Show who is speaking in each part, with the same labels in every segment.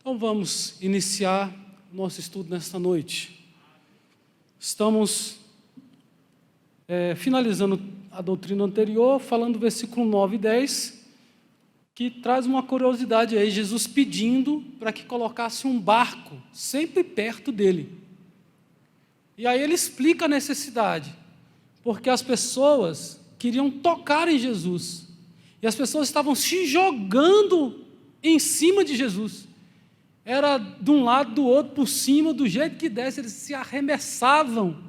Speaker 1: Então vamos iniciar nosso estudo nesta noite. Estamos finalizando a doutrina anterior, falando do versículo 9 e 10, que traz uma curiosidade aí, Jesus pedindo para que colocasse um barco sempre perto dele. E aí ele explica a necessidade, porque as pessoas queriam tocar em Jesus, e as pessoas estavam se jogando em cima de Jesus. Era de um lado, do outro, por cima, do jeito que desse, eles se arremessavam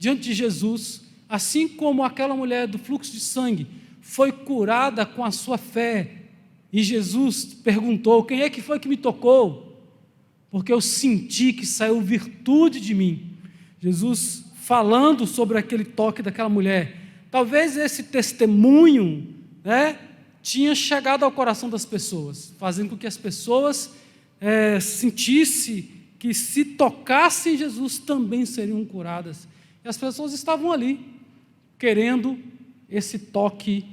Speaker 1: diante de Jesus, assim como aquela mulher do fluxo de sangue foi curada com a sua fé, e Jesus perguntou: quem é que foi que me tocou? Porque eu senti que saiu virtude de mim. Jesus falando sobre aquele toque daquela mulher. Talvez esse testemunho, tinha chegado ao coração das pessoas, fazendo com que as pessoas sentissem que se tocassem Jesus também seriam curadas. E as pessoas estavam ali, querendo esse toque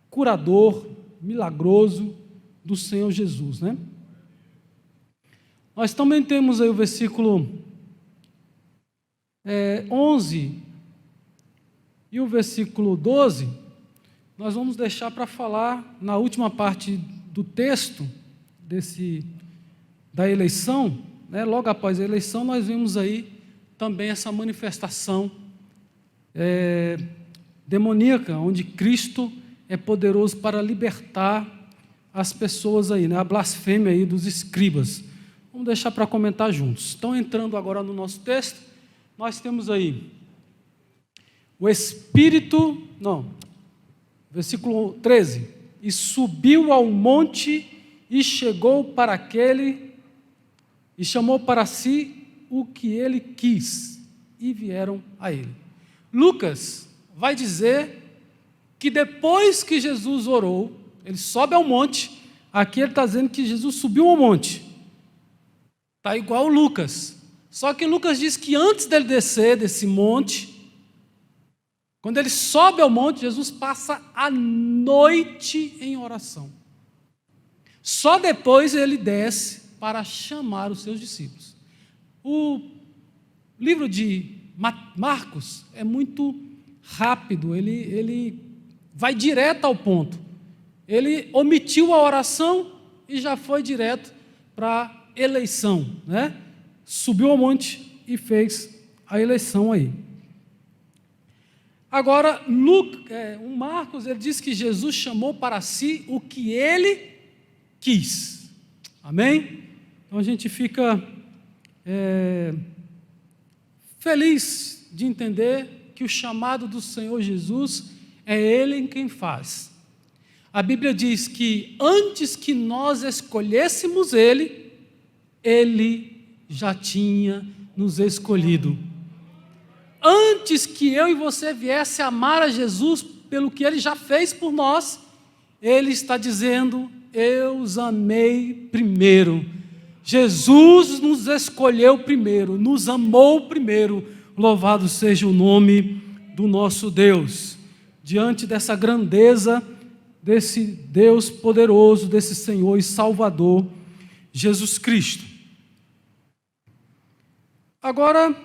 Speaker 1: curador, milagroso do Senhor Jesus, Nós também temos aí o versículo 11 e o versículo 12, nós vamos deixar para falar na última parte do texto da eleição, logo após a eleição, nós vemos aí também essa manifestação demoníaca, onde Cristo é poderoso para libertar as pessoas aí, a blasfêmia aí dos escribas. Vamos deixar para comentar juntos. Então, entrando agora no nosso texto, nós temos aí o versículo 13, e subiu ao monte e chegou para aquele, e chamou para si o que ele quis, e vieram a ele. Lucas vai dizer que depois que Jesus orou, ele sobe ao monte. Aqui ele está dizendo que Jesus subiu ao monte, está igual Lucas, só que Lucas diz que antes dele descer desse monte, quando ele sobe ao monte, Jesus passa a noite em oração. Só depois ele desce para chamar os seus discípulos. O livro de Marcos é muito rápido, ele vai direto ao ponto. Ele omitiu a oração e já foi direto para a eleição, Subiu ao monte e fez a eleição aí. Agora, Marcos, ele diz que Jesus chamou para si o que ele quis. Amém? Então a gente fica feliz de entender que o chamado do Senhor Jesus é Ele em quem faz. A Bíblia diz que antes que nós escolhêssemos Ele, Ele já tinha nos escolhido. Antes que eu e você viesse a amar a Jesus pelo que Ele já fez por nós, Ele está dizendo: eu os amei primeiro. Jesus nos escolheu primeiro, nos amou primeiro. Louvado seja o nome do nosso Deus. Diante dessa grandeza, desse Deus poderoso, desse Senhor e Salvador, Jesus Cristo. Agora,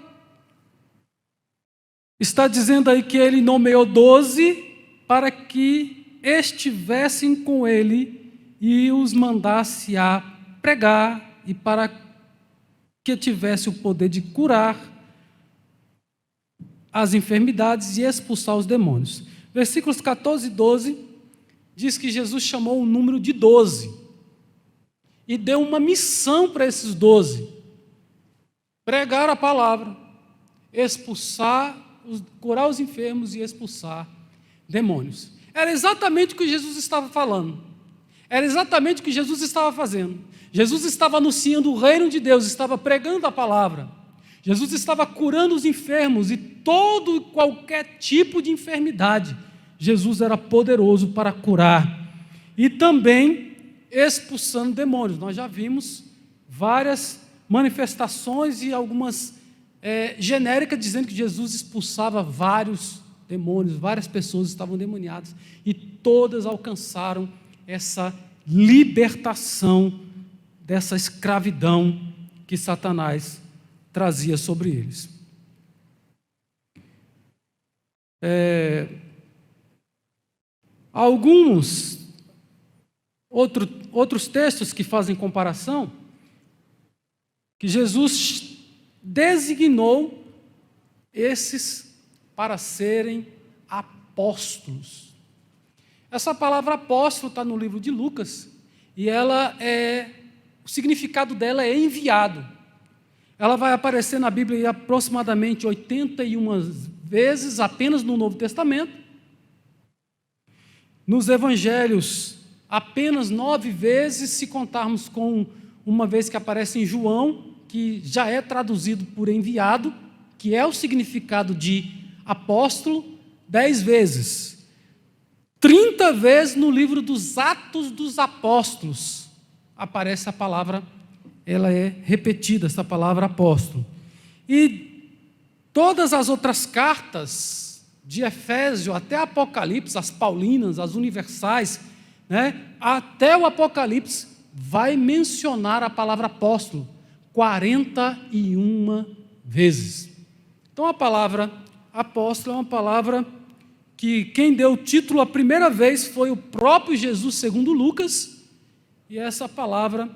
Speaker 1: está dizendo aí que Ele nomeou 12 para que estivessem com Ele e os mandasse a pregar e para que tivesse o poder de curar as enfermidades e expulsar os demônios. Versículos 14 e 12 diz que Jesus chamou o número de 12 e deu uma missão para esses 12: pregar a palavra, curar os enfermos e expulsar demônios. Era exatamente o que Jesus estava falando. Era exatamente o que Jesus estava fazendo. Jesus estava anunciando o reino de Deus, estava pregando a palavra. Jesus estava curando os enfermos e todo e qualquer tipo de enfermidade. Jesus era poderoso para curar. E também expulsando demônios. Nós já vimos várias manifestações e algumas genéricas dizendo que Jesus expulsava vários demônios, várias pessoas estavam demoniadas e todas alcançaram essa libertação dessa escravidão que Satanás trazia sobre eles. Alguns outros textos que fazem comparação, que Jesus designou esses para serem apóstolos. Essa palavra apóstolo está no livro de Lucas, e o significado dela é enviado. Ela vai aparecer na Bíblia aproximadamente 81 vezes, apenas no Novo Testamento. Nos Evangelhos, apenas 9 vezes, se contarmos com uma vez que aparece em João, que já é traduzido por enviado, que é o significado de apóstolo, 10 vezes. 30 vezes no livro dos Atos dos Apóstolos aparece a palavra, ela é repetida, essa palavra apóstolo. E todas as outras cartas, de Efésio até Apocalipse, as paulinas, as universais, até o Apocalipse, vai mencionar a palavra apóstolo 41 vezes. Então a palavra apóstolo é uma palavra que quem deu o título a primeira vez foi o próprio Jesus, segundo Lucas, e essa palavra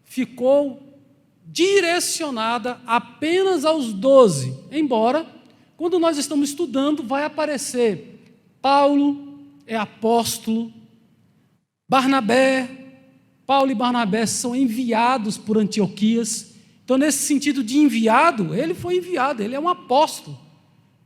Speaker 1: ficou direcionada apenas aos 12, embora, quando nós estamos estudando, vai aparecer Paulo é apóstolo, Paulo e Barnabé são enviados por Antioquias. Então, nesse sentido de enviado, ele foi enviado, ele é um apóstolo,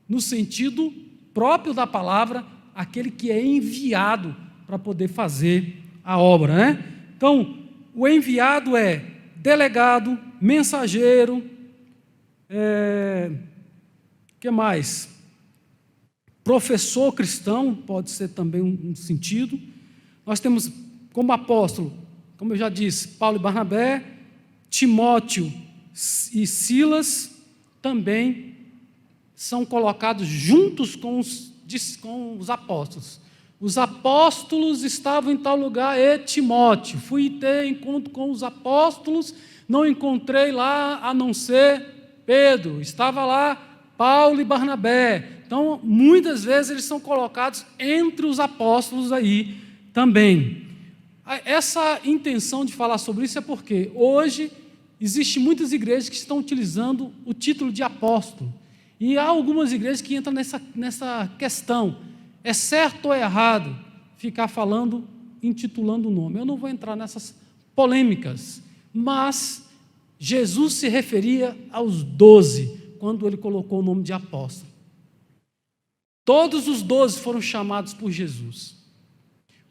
Speaker 1: no sentido próprio da palavra, aquele que é enviado para poder fazer a obra, Então, o enviado é delegado, mensageiro, que mais? Professor cristão, pode ser também um sentido. Nós temos como apóstolo, como eu já disse, Paulo e Barnabé, Timóteo e Silas também são colocados juntos com os apóstolos. Os apóstolos estavam em tal lugar, e Timóteo, fui ter encontro com os apóstolos, não encontrei lá a não ser Pedro, estava lá Paulo e Barnabé. Então, muitas vezes eles são colocados entre os apóstolos aí também. Essa intenção de falar sobre isso é porque hoje existem muitas igrejas que estão utilizando o título de apóstolo. E há algumas igrejas que entram nessa questão. É certo ou errado ficar falando, intitulando o nome? Eu não vou entrar nessas polêmicas, mas Jesus se referia aos 12, quando ele colocou o nome de apóstolo. Todos os 12 foram chamados por Jesus.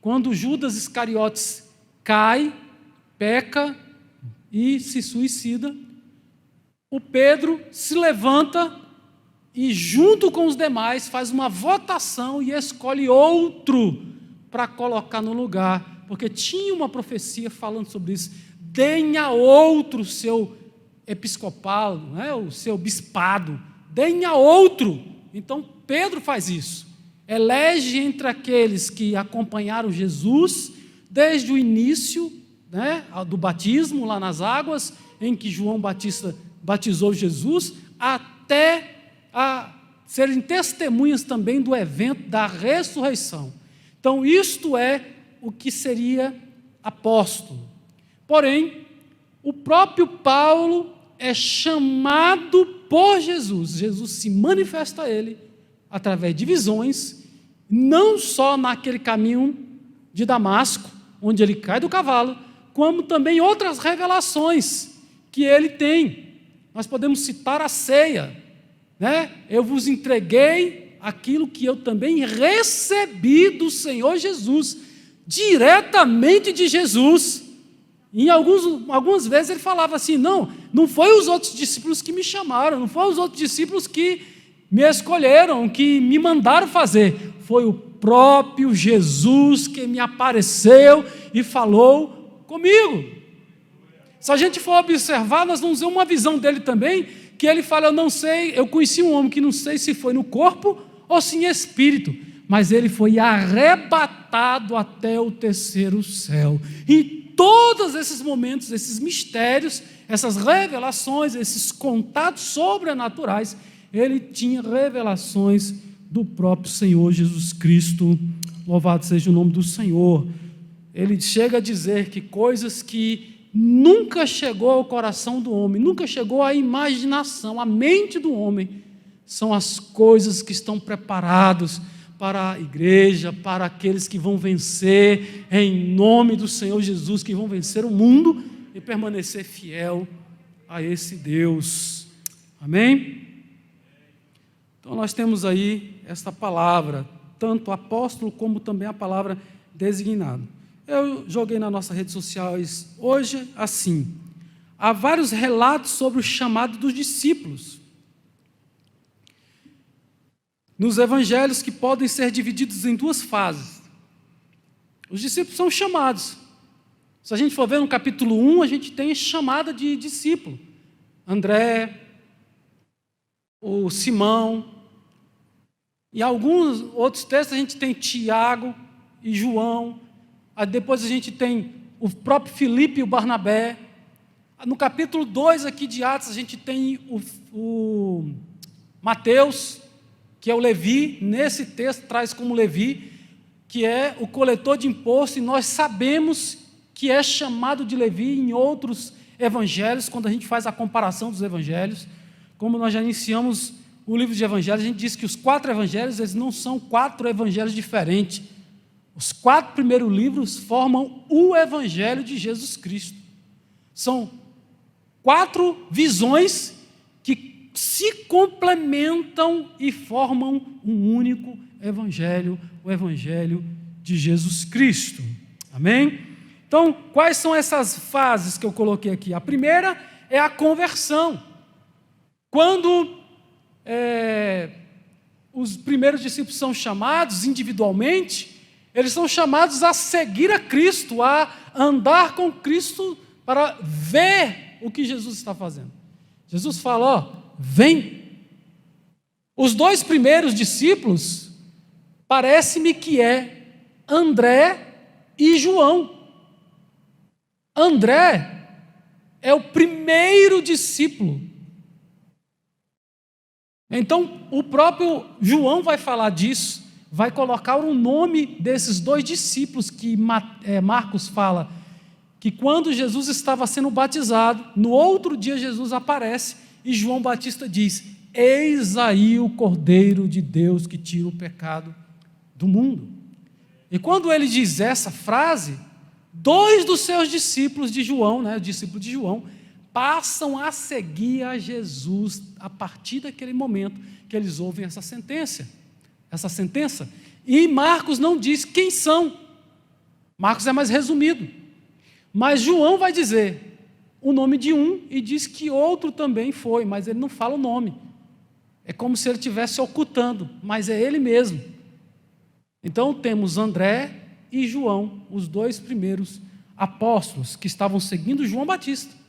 Speaker 1: Quando Judas Iscariotes cai, peca e se suicida, o Pedro se levanta e, junto com os demais, faz uma votação e escolhe outro para colocar no lugar, porque tinha uma profecia falando sobre isso. Deem a outro o seu episcopado, o seu bispado, deem a outro. Então Pedro faz isso, elege entre aqueles que acompanharam Jesus desde o início do batismo lá nas águas, em que João Batista batizou Jesus, até a serem testemunhas também do evento da ressurreição. Então, isto é o que seria apóstolo. Porém, o próprio Paulo é chamado por Jesus. Jesus se manifesta a ele através de visões, não só naquele caminho de Damasco, onde ele cai do cavalo, como também outras revelações que ele tem. Nós podemos citar a ceia, Eu vos entreguei aquilo que eu também recebi do Senhor Jesus, diretamente de Jesus. Em algumas vezes ele falava assim, não foi os outros discípulos que me chamaram, não foi os outros discípulos que me escolheram, que me mandaram fazer, foi o próprio Jesus que me apareceu e falou comigo. Se a gente for observar, nós vamos ver uma visão dele também, que ele fala, eu não sei, eu conheci um homem que não sei se foi no corpo ou se em espírito, mas ele foi arrebatado até o terceiro céu, e todos esses momentos, esses mistérios, essas revelações, esses contatos sobrenaturais, ele tinha revelações do próprio Senhor Jesus Cristo. Louvado seja o nome do Senhor. Ele chega a dizer que coisas que nunca chegou ao coração do homem, nunca chegou à imaginação, à mente do homem, são as coisas que estão preparadas para a igreja, para aqueles que vão vencer em nome do Senhor Jesus, que vão vencer o mundo e permanecer fiel a esse Deus. Amém? Então nós temos aí esta palavra, tanto apóstolo como também a palavra designado. Eu joguei nas nossas redes sociais hoje assim: há vários relatos sobre o chamado dos discípulos nos evangelhos, que podem ser divididos em duas fases. Os discípulos são chamados. Se a gente for ver no capítulo 1, a gente tem chamada de discípulo. André, o Simão. Em alguns outros textos a gente tem Tiago e João. Aí depois a gente tem o próprio Filipe e o Barnabé. No capítulo 2 aqui de Atos a gente tem o Mateus, que é o Levi. Nesse texto traz como Levi, que é o coletor de imposto, e nós sabemos que é chamado de Levi em outros evangelhos, quando a gente faz a comparação dos evangelhos. Como nós já iniciamos o livro de evangelhos, a gente diz que os 4 evangelhos, eles não são 4 evangelhos diferentes. Os 4 primeiros livros formam o evangelho de Jesus Cristo. São 4 visões que se complementam e formam um único evangelho, o evangelho de Jesus Cristo. Amém? Então, quais são essas fases que eu coloquei aqui? A primeira é a conversão. Quando os primeiros discípulos são chamados individualmente, eles são chamados a seguir a Cristo, a andar com Cristo para ver o que Jesus está fazendo. Jesus fala, ó, vem. Os 2 primeiros discípulos, parece-me que é André e João. André é o primeiro discípulo. Então, o próprio João vai falar disso, vai colocar o nome desses 2 discípulos que Marcos fala, que quando Jesus estava sendo batizado, no outro dia Jesus aparece e João Batista diz, eis aí o Cordeiro de Deus que tira o pecado do mundo. E quando ele diz essa frase, 2 dos seus discípulos de João, o discípulo de João, passam a seguir a Jesus a partir daquele momento que eles ouvem essa sentença. E Marcos não diz quem são. Marcos é mais resumido. Mas João vai dizer o nome de um e diz que outro também foi, mas ele não fala o nome. É como se ele estivesse ocultando, mas é ele mesmo. Então temos André e João, os 2 primeiros apóstolos que estavam seguindo João Batista,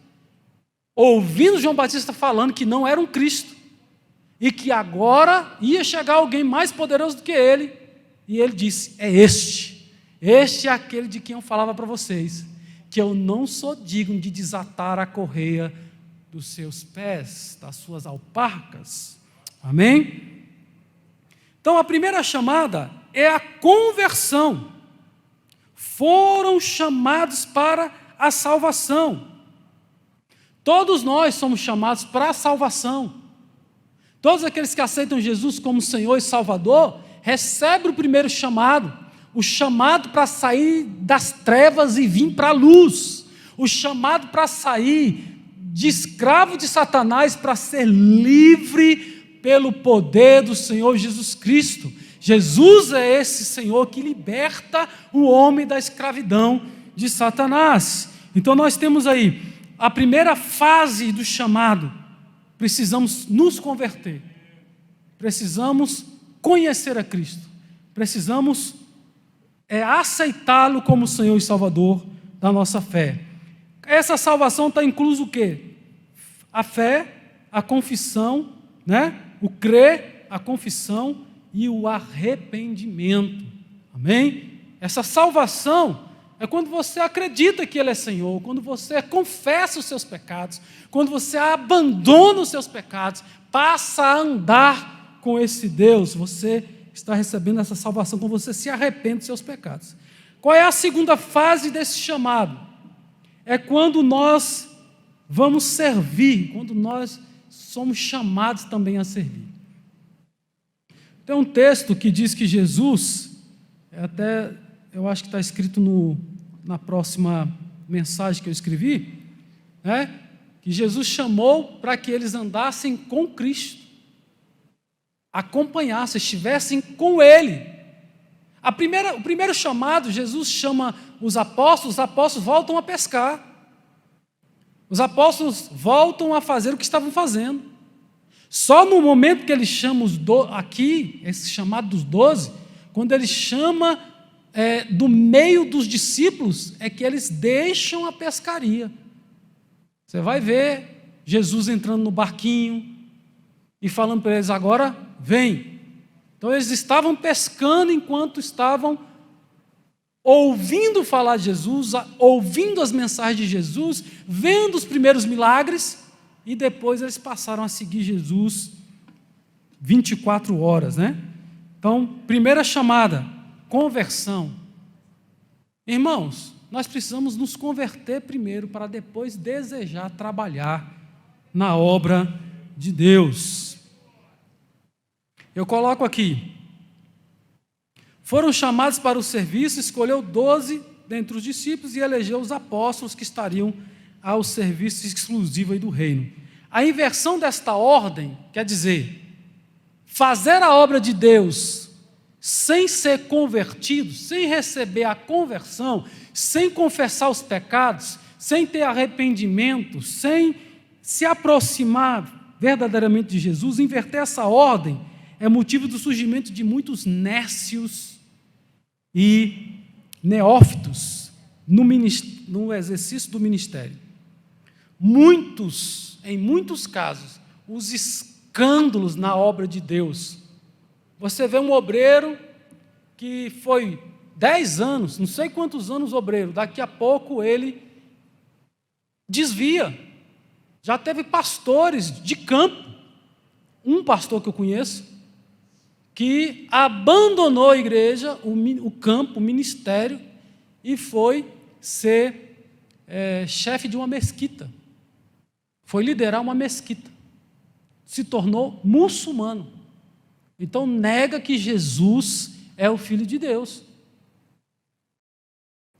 Speaker 1: ouvindo João Batista falando que não era um Cristo e que agora ia chegar alguém mais poderoso do que ele, e ele disse, é este é aquele de quem eu falava para vocês, que eu não sou digno de desatar a correia dos seus pés, das suas alparcas. Amém? Então a primeira chamada é a conversão. Foram chamados para a salvação. Todos nós somos chamados para a salvação. Todos aqueles que aceitam Jesus como Senhor e Salvador, recebem o primeiro chamado, o chamado para sair das trevas e vir para a luz, o chamado para sair de escravo de Satanás para ser livre pelo poder do Senhor Jesus Cristo. Jesus é esse Senhor que liberta o homem da escravidão de Satanás. Então nós temos aí a primeira fase do chamado. Precisamos nos converter, precisamos conhecer a Cristo, precisamos aceitá-lo como Senhor e Salvador da nossa fé. Essa salvação está incluso o quê? A fé, a confissão, o crer, a confissão e o arrependimento. Amém? Essa salvação É quando você acredita que Ele é Senhor, quando você confessa os seus pecados, quando você abandona os seus pecados, passa a andar com esse Deus, você está recebendo essa salvação quando você se arrepende dos seus pecados. Qual é a segunda fase desse chamado? É quando nós vamos servir, quando nós somos chamados também a servir. Tem um texto que diz que Jesus, eu acho que está escrito na próxima mensagem que eu escrevi, né? Que Jesus chamou para que eles andassem com Cristo, acompanhassem, estivessem com Ele. O primeiro chamado, Jesus chama os apóstolos voltam a pescar. Os apóstolos voltam a fazer o que estavam fazendo. Só no momento que ele chama aqui, esse chamado dos 12, quando ele chama do meio dos discípulos, é que eles deixam a pescaria. Você vai ver Jesus entrando no barquinho e falando para eles: agora vem. Então eles estavam pescando enquanto estavam ouvindo falar de Jesus, ouvindo as mensagens de Jesus, vendo os primeiros milagres, e depois eles passaram a seguir Jesus 24 horas, né? Então, primeira chamada, conversão. Irmãos, nós precisamos nos converter primeiro para depois desejar trabalhar na obra de Deus. Eu coloco aqui: foram chamados para o serviço, escolheu 12 dentre os discípulos e elegeu os apóstolos que estariam ao serviço exclusivo aí do reino. A inversão desta ordem quer dizer fazer a obra de Deus sem ser convertido, sem receber a conversão, sem confessar os pecados, sem ter arrependimento, sem se aproximar verdadeiramente de Jesus. Inverter essa ordem é motivo do surgimento de muitos nécios e neófitos no exercício do ministério. Em muitos casos, os escândalos na obra de Deus. Você vê um obreiro que foi 10 anos, não sei quantos anos obreiro, daqui a pouco ele desvia. Já teve pastores de campo, um pastor que eu conheço, que abandonou a igreja, o campo, o ministério, e foi ser chefe de uma mesquita. Foi liderar uma mesquita. Se tornou muçulmano. Então nega que Jesus é o Filho de Deus.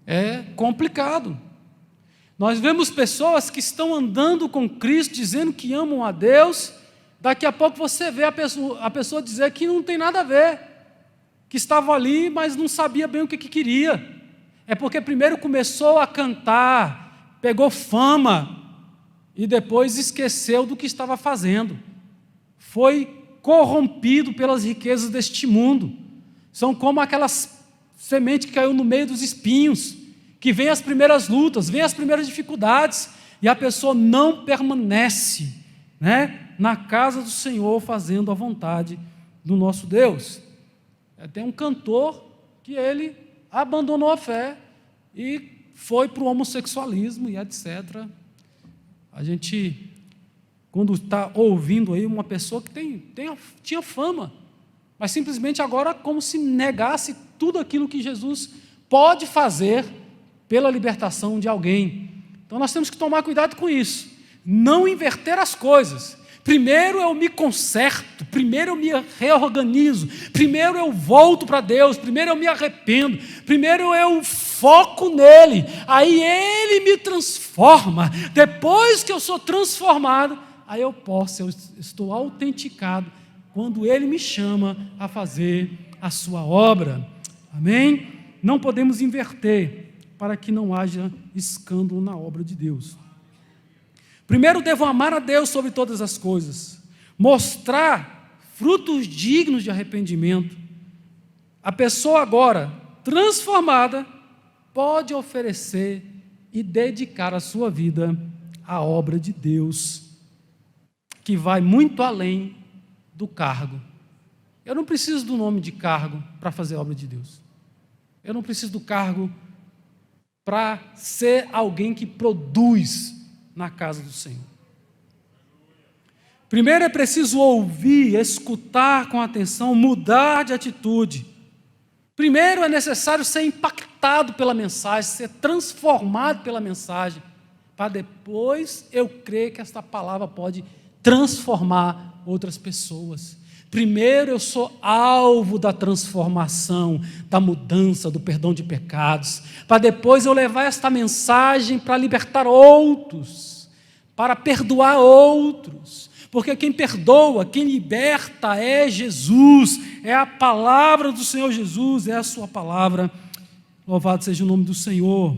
Speaker 1: É complicado. Nós vemos pessoas que estão andando com Cristo, dizendo que amam a Deus. Daqui a pouco você vê a pessoa dizer que não tem nada a ver, que estava ali, mas não sabia bem o que queria. É porque primeiro começou a cantar, pegou fama, e depois esqueceu do que estava fazendo. Foi corrompido pelas riquezas deste mundo. São como aquelas sementes que caiu no meio dos espinhos, que vem as primeiras lutas, vem as primeiras dificuldades, e a pessoa não permanece, né, na casa do Senhor, fazendo a vontade do nosso Deus. Tem um cantor que ele abandonou a fé e foi para o homossexualismo e etc. A gente, quando está ouvindo aí uma pessoa que tinha fama, mas simplesmente agora como se negasse tudo aquilo que Jesus pode fazer pela libertação de alguém. Então nós temos que tomar cuidado com isso, não inverter as coisas. Primeiro eu me conserto, primeiro eu me reorganizo, primeiro eu volto para Deus, primeiro eu me arrependo, primeiro eu foco nele, aí ele me transforma. Depois que eu sou transformado, aí eu estou autenticado quando ele me chama a fazer a sua obra. Amém? Não podemos inverter para que não haja escândalo na obra de Deus. Primeiro devo amar a Deus sobre todas as coisas, mostrar frutos dignos de arrependimento. A pessoa agora transformada pode oferecer e dedicar a sua vida à obra de Deus, que vai muito além do cargo. Eu não preciso do nome de cargo para fazer a obra de Deus. Eu não preciso do cargo para ser alguém que produz na casa do Senhor. Primeiro é preciso ouvir, escutar com atenção, mudar de atitude. Primeiro é necessário ser impactado pela mensagem, ser transformado pela mensagem, para depois eu crer que esta palavra pode transformar outras pessoas. Primeiro eu sou alvo da transformação, da mudança, do perdão de pecados, para depois eu levar esta mensagem para libertar outros, para perdoar outros. Porque quem perdoa, quem liberta é Jesus, é a palavra do Senhor Jesus, é a sua palavra. Louvado seja o nome do Senhor.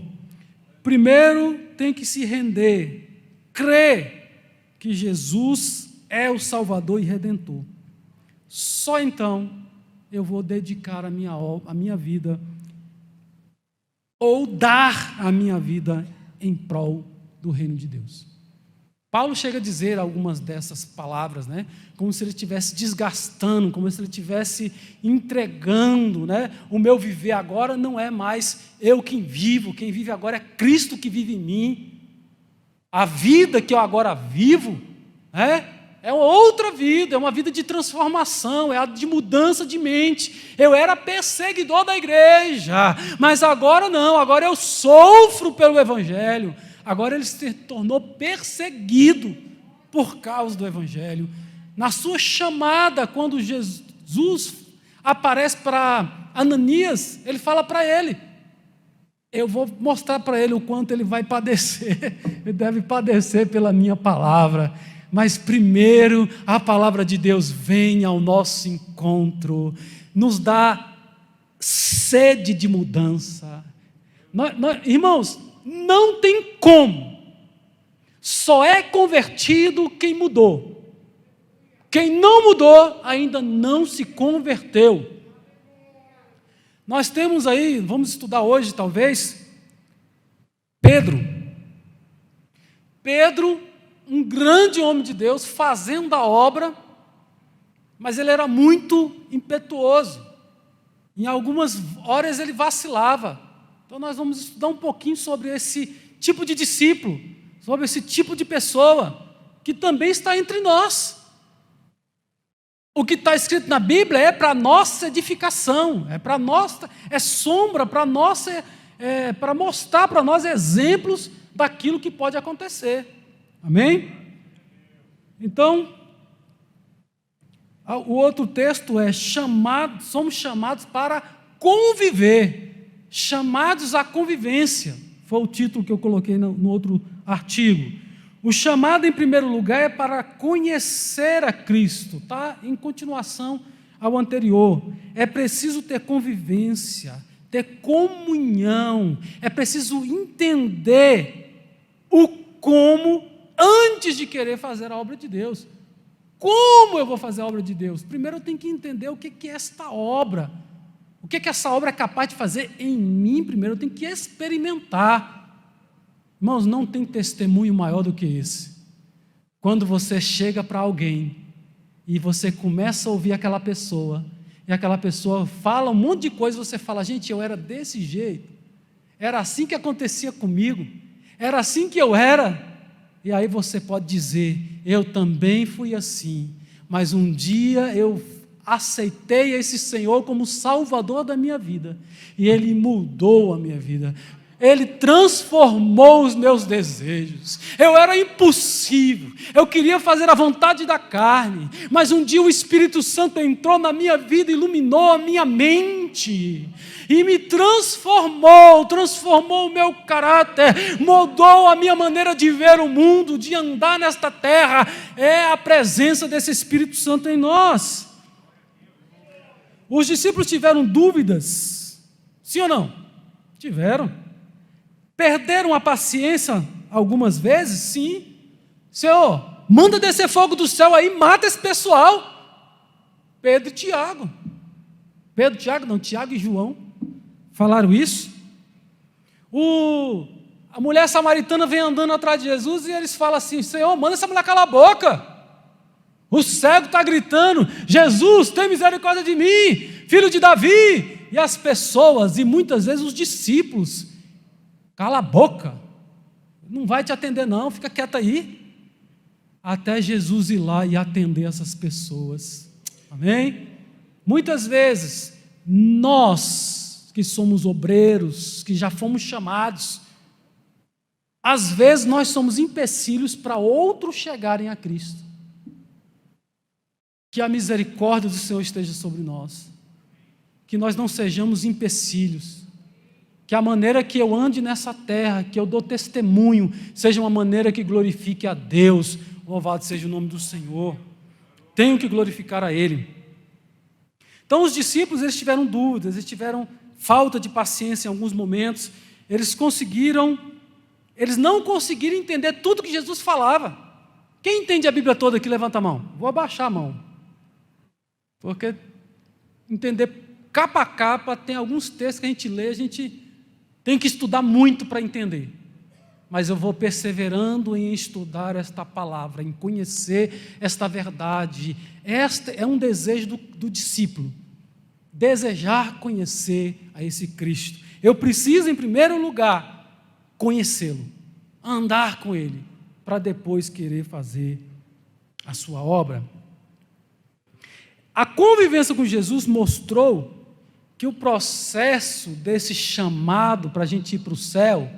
Speaker 1: Primeiro tem que se render, crer que Jesus é o Salvador e Redentor. Só então eu vou dedicar a minha vida, ou dar a minha vida em prol do reino de Deus. Paulo chega a dizer algumas dessas palavras, né? Como se ele estivesse desgastando, como se ele estivesse entregando, né? O meu viver agora não é mais eu quem vive agora é Cristo que vive em mim. A vida que eu agora vivo, é outra vida, é uma vida de transformação, é a de mudança de mente. Eu era perseguidor da igreja, mas agora não, agora eu sofro pelo Evangelho. Agora ele se tornou perseguido por causa do Evangelho. Na sua chamada, quando Jesus aparece para Ananias, ele fala para ele, eu vou mostrar para ele o quanto ele vai padecer, ele deve padecer pela minha palavra, mas primeiro a palavra de Deus vem ao nosso encontro, nos dá sede de mudança. Irmãos, não tem como, só é convertido quem mudou. Quem não mudou ainda não se converteu. Nós temos aí, vamos estudar hoje talvez, Pedro, um grande homem de Deus, fazendo a obra, mas ele era muito impetuoso. Em algumas horas ele vacilava. Então nós vamos estudar um pouquinho sobre esse tipo de discípulo, sobre esse tipo de pessoa, que também está entre nós. O que está escrito na Bíblia é para nossa edificação, é sombra para nossa, para mostrar para nós exemplos daquilo que pode acontecer. Amém? Então, o outro texto é somos chamados para conviver. Chamados à convivência, foi o título que eu coloquei no outro artigo. O chamado, em primeiro lugar, é para conhecer a Cristo, tá? Em continuação ao anterior. É preciso ter convivência, ter comunhão, é preciso entender o como antes de querer fazer a obra de Deus. Como eu vou fazer a obra de Deus? Primeiro eu tenho que entender o que é esta obra. O que essa obra é capaz de fazer em mim? Primeiro eu tenho que experimentar. Irmãos, não tem testemunho maior do que esse. Quando você chega para alguém e você começa a ouvir aquela pessoa, e aquela pessoa fala um monte de coisa, você fala, gente, eu era desse jeito, era assim que acontecia comigo, era assim que eu era. E aí você pode dizer, eu também fui assim, mas um dia eu aceitei esse Senhor como Salvador da minha vida, e Ele mudou a minha vida, Ele transformou os meus desejos. Eu era impossível, eu queria fazer a vontade da carne, mas um dia o Espírito Santo entrou na minha vida, iluminou a minha mente, e me transformou o meu caráter, mudou a minha maneira de ver o mundo, de andar nesta terra. É a presença desse Espírito Santo em nós. Os discípulos tiveram dúvidas, sim ou não? Tiveram. Perderam a paciência algumas vezes? Sim. Senhor, manda descer fogo do céu aí, mata esse pessoal. Pedro e Tiago. Tiago e João falaram isso. A mulher samaritana vem andando atrás de Jesus e eles falam assim, Senhor, manda essa mulher calar a boca. O cego está gritando, Jesus, tem misericórdia de mim, filho de Davi. E as pessoas, e muitas vezes os discípulos, cala a boca, não vai te atender não, fica quieto aí. Até Jesus ir lá e atender essas pessoas. Amém? Muitas vezes, nós que somos obreiros, que já fomos chamados, às vezes nós somos empecilhos para outros chegarem a Cristo. Que a misericórdia do Senhor esteja sobre nós. Que nós não sejamos empecilhos. Que a maneira que eu ande nessa terra, que eu dou testemunho, seja uma maneira que glorifique a Deus. Louvado seja o nome do Senhor. Tenho que glorificar a Ele. Então os discípulos, eles tiveram dúvidas, eles tiveram falta de paciência em alguns momentos. Eles não conseguiram entender tudo que Jesus falava. Quem entende a Bíblia toda aqui, levanta a mão. Vou abaixar a mão. Porque entender capa a capa, tem alguns textos que a gente lê, a gente tem que estudar muito para entender. Mas eu vou perseverando em estudar esta palavra, em conhecer esta verdade. Este é um desejo do discípulo. Desejar conhecer a esse Cristo. Eu preciso, em primeiro lugar, conhecê-lo, andar com Ele, para depois querer fazer a sua obra. A convivência com Jesus mostrou que o processo desse chamado para a gente ir para o céu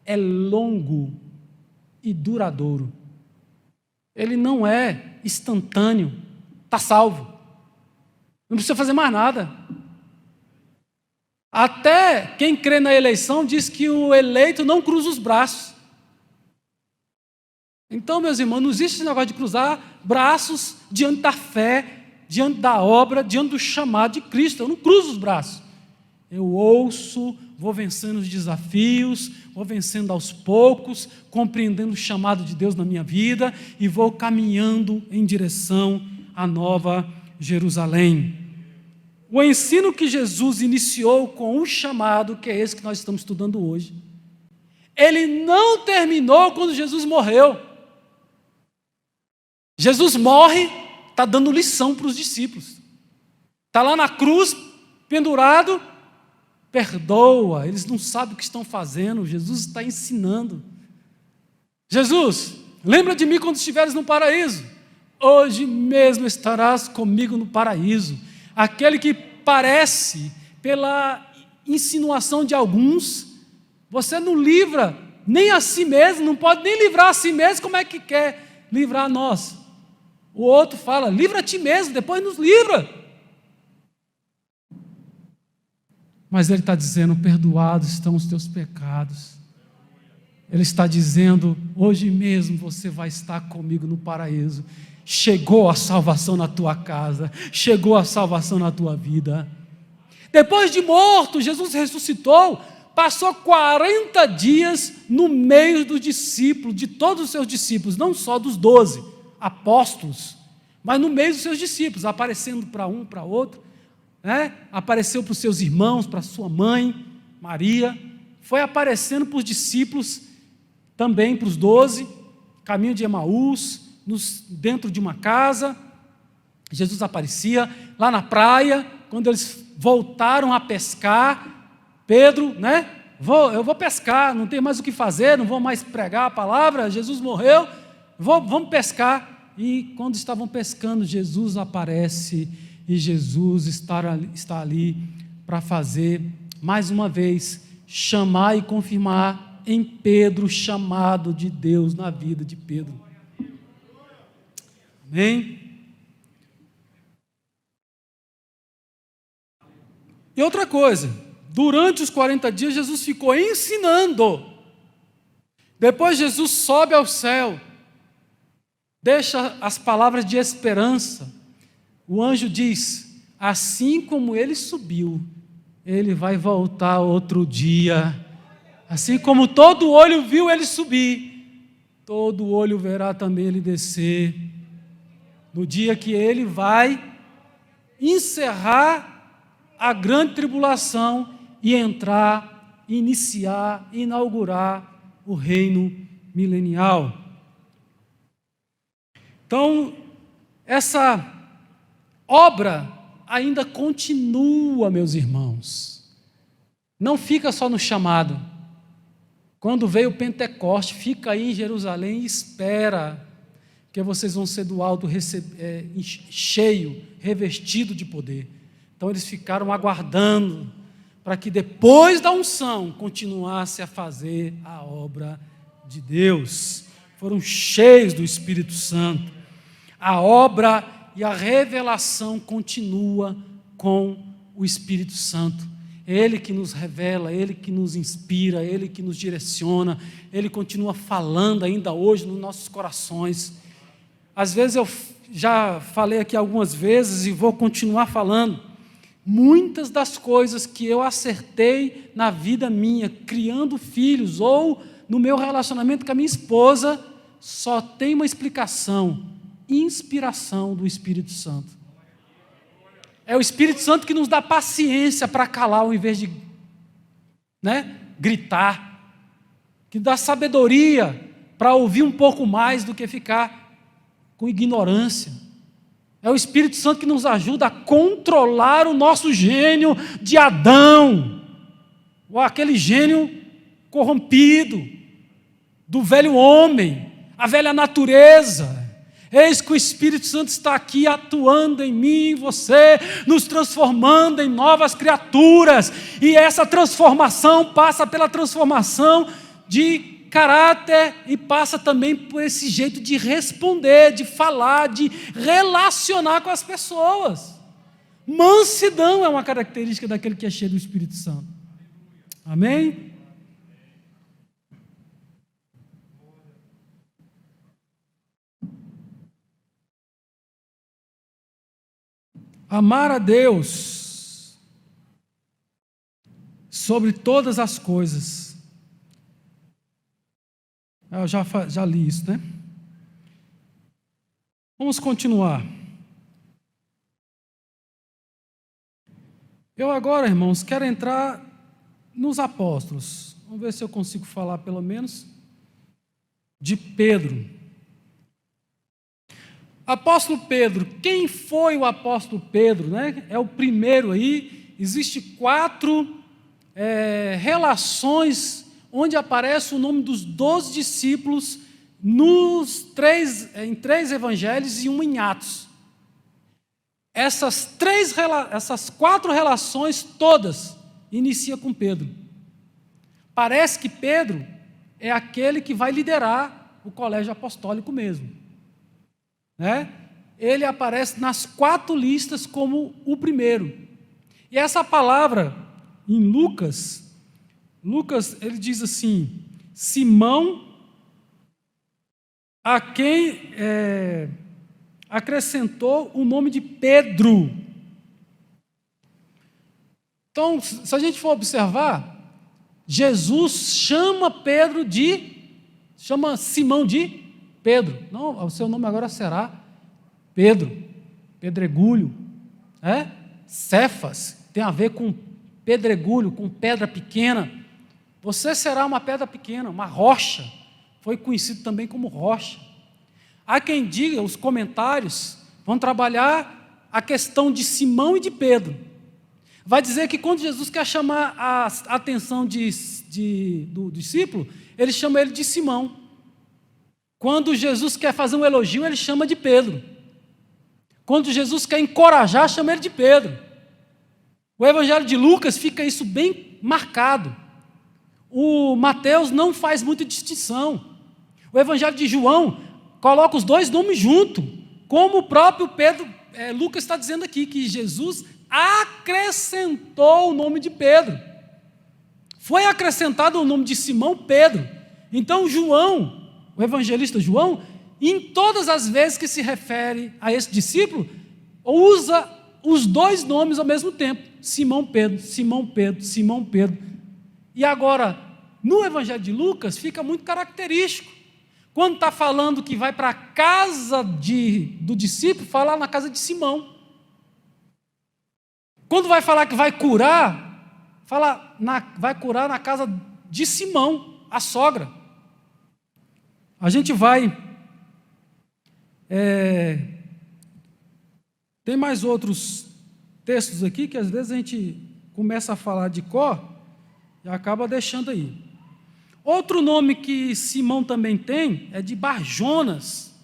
Speaker 1: é longo e duradouro. Ele não é instantâneo, está salvo. Não precisa fazer mais nada. Até quem crê na eleição diz que o eleito não cruza os braços. Então, meus irmãos, não existe esse negócio de cruzar braços diante da fé, diante da obra, diante do chamado de Cristo. Eu não cruzo os braços. Eu ouço, vou vencendo os desafios, vou vencendo aos poucos, compreendendo o chamado de Deus na minha vida e vou caminhando em direção à Nova Jerusalém. O ensino que Jesus iniciou com o chamado, que é esse que nós estamos estudando hoje, ele não terminou quando Jesus morreu. Jesus morre, está dando lição para os discípulos. Está lá na cruz, pendurado, perdoa, eles não sabem o que estão fazendo, Jesus está ensinando. Jesus, lembra de mim quando estiveres no paraíso. Hoje mesmo estarás comigo no paraíso. Aquele que parece, pela insinuação de alguns, você não livra nem a si mesmo, não pode nem livrar a si mesmo, como é que quer livrar a nós? O outro fala, livra a ti mesmo, depois nos livra. Mas ele está dizendo, perdoados estão os teus pecados. Ele está dizendo, hoje mesmo você vai estar comigo no paraíso. Chegou a salvação na tua casa, chegou a salvação na tua vida. Depois de morto, Jesus ressuscitou, passou 40 dias no meio dos discípulos, de todos os seus discípulos, não só dos 12 apóstolos, mas no meio dos seus discípulos, aparecendo para um, para outro, apareceu para os seus irmãos, para sua mãe, Maria, foi aparecendo para os discípulos, também para os 12, caminho de Emaús, dentro de uma casa, Jesus aparecia, lá na praia, quando eles voltaram a pescar, Pedro, eu vou pescar, não tenho mais o que fazer, não vou mais pregar a palavra, Jesus morreu, vamos pescar. E quando estavam pescando, Jesus aparece, e Jesus está ali para fazer, mais uma vez, chamar e confirmar em Pedro o chamado de Deus na vida de Pedro. Amém? E outra coisa, durante os 40 dias, Jesus ficou ensinando. Depois Jesus sobe ao céu, deixa as palavras de esperança. O anjo diz, assim como ele subiu, ele vai voltar outro dia. Assim como todo olho viu ele subir, todo olho verá também ele descer. No dia que ele vai encerrar a grande tribulação e entrar, iniciar, inaugurar o reino milenial. Então, essa obra ainda continua, meus irmãos. Não fica só no chamado. Quando veio o Pentecoste, fica aí em Jerusalém e espera, porque vocês vão ser do alto cheio, revestido de poder. Então eles ficaram aguardando para que depois da unção continuasse a fazer a obra de Deus. Foram cheios do Espírito Santo. A obra e a revelação continua com o Espírito Santo. É Ele que nos revela, Ele que nos inspira, Ele que nos direciona, Ele continua falando ainda hoje nos nossos corações. Às vezes eu já falei aqui algumas vezes e vou continuar falando. Muitas das coisas que eu acertei na vida minha, criando filhos ou no meu relacionamento com a minha esposa, só tem uma explicação: inspiração do Espírito Santo. É o Espírito Santo que nos dá paciência para calar ao invés de gritar, que dá sabedoria para ouvir um pouco mais do que ficar com ignorância. É o Espírito Santo que nos ajuda a controlar o nosso gênio de Adão, ou aquele gênio corrompido, do velho homem, a velha natureza. Eis que o Espírito Santo está aqui atuando em mim e em você, nos transformando em novas criaturas, e essa transformação passa pela transformação de caráter e passa também por esse jeito de responder, de falar, de relacionar com as pessoas. Mansidão é uma característica daquele que é cheio do Espírito Santo. Amém? Amar a Deus sobre todas as coisas. Eu já li isso, né? Vamos continuar. Eu agora, irmãos, quero entrar nos apóstolos. Vamos ver se eu consigo falar pelo menos de Pedro. Apóstolo Pedro, quem foi o apóstolo Pedro? Né? É o primeiro aí. Existem 4 relações onde aparece o nome dos 12 discípulos em 3 evangelhos e 1 em Atos. Essas 4 relações todas iniciam com Pedro. Parece que Pedro é aquele que vai liderar o colégio apostólico mesmo. Né? Ele aparece nas 4 listas como o primeiro. E essa palavra em Lucas, ele diz assim: Simão, a quem acrescentou o nome de Pedro. Então, se a gente for observar, Jesus chama Simão de Pedro. Não, o seu nome agora será Pedro, pedregulho, Cefas, tem a ver com pedregulho, com pedra pequena. Você será uma pedra pequena, uma rocha. Foi conhecido também como rocha. Há quem diga, os comentários vão trabalhar a questão de Simão e de Pedro. Vai dizer que quando Jesus quer chamar a atenção do discípulo, ele chama ele de Simão. Quando Jesus quer fazer um elogio, ele chama de Pedro. Quando Jesus quer encorajar, chama ele de Pedro. O Evangelho de Lucas fica isso bem marcado. O Mateus não faz muita distinção. O Evangelho de João coloca os 2 nomes junto, como o próprio Lucas está dizendo aqui, que Jesus acrescentou o nome de Pedro. Foi acrescentado o nome de Simão, Pedro. Então João, o evangelista João, em todas as vezes que se refere a esse discípulo, usa os 2 nomes ao mesmo tempo: Simão Pedro, Simão Pedro, Simão Pedro. E agora, no Evangelho de Lucas, fica muito característico. Quando está falando que vai para a casa do discípulo, fala na casa de Simão. Quando vai falar que vai curar, vai curar na casa de Simão, a sogra. A gente vai... tem mais outros textos aqui que às vezes a gente começa a falar de cor e acaba deixando aí. Outro nome que Simão também tem é de Bar-Jonas.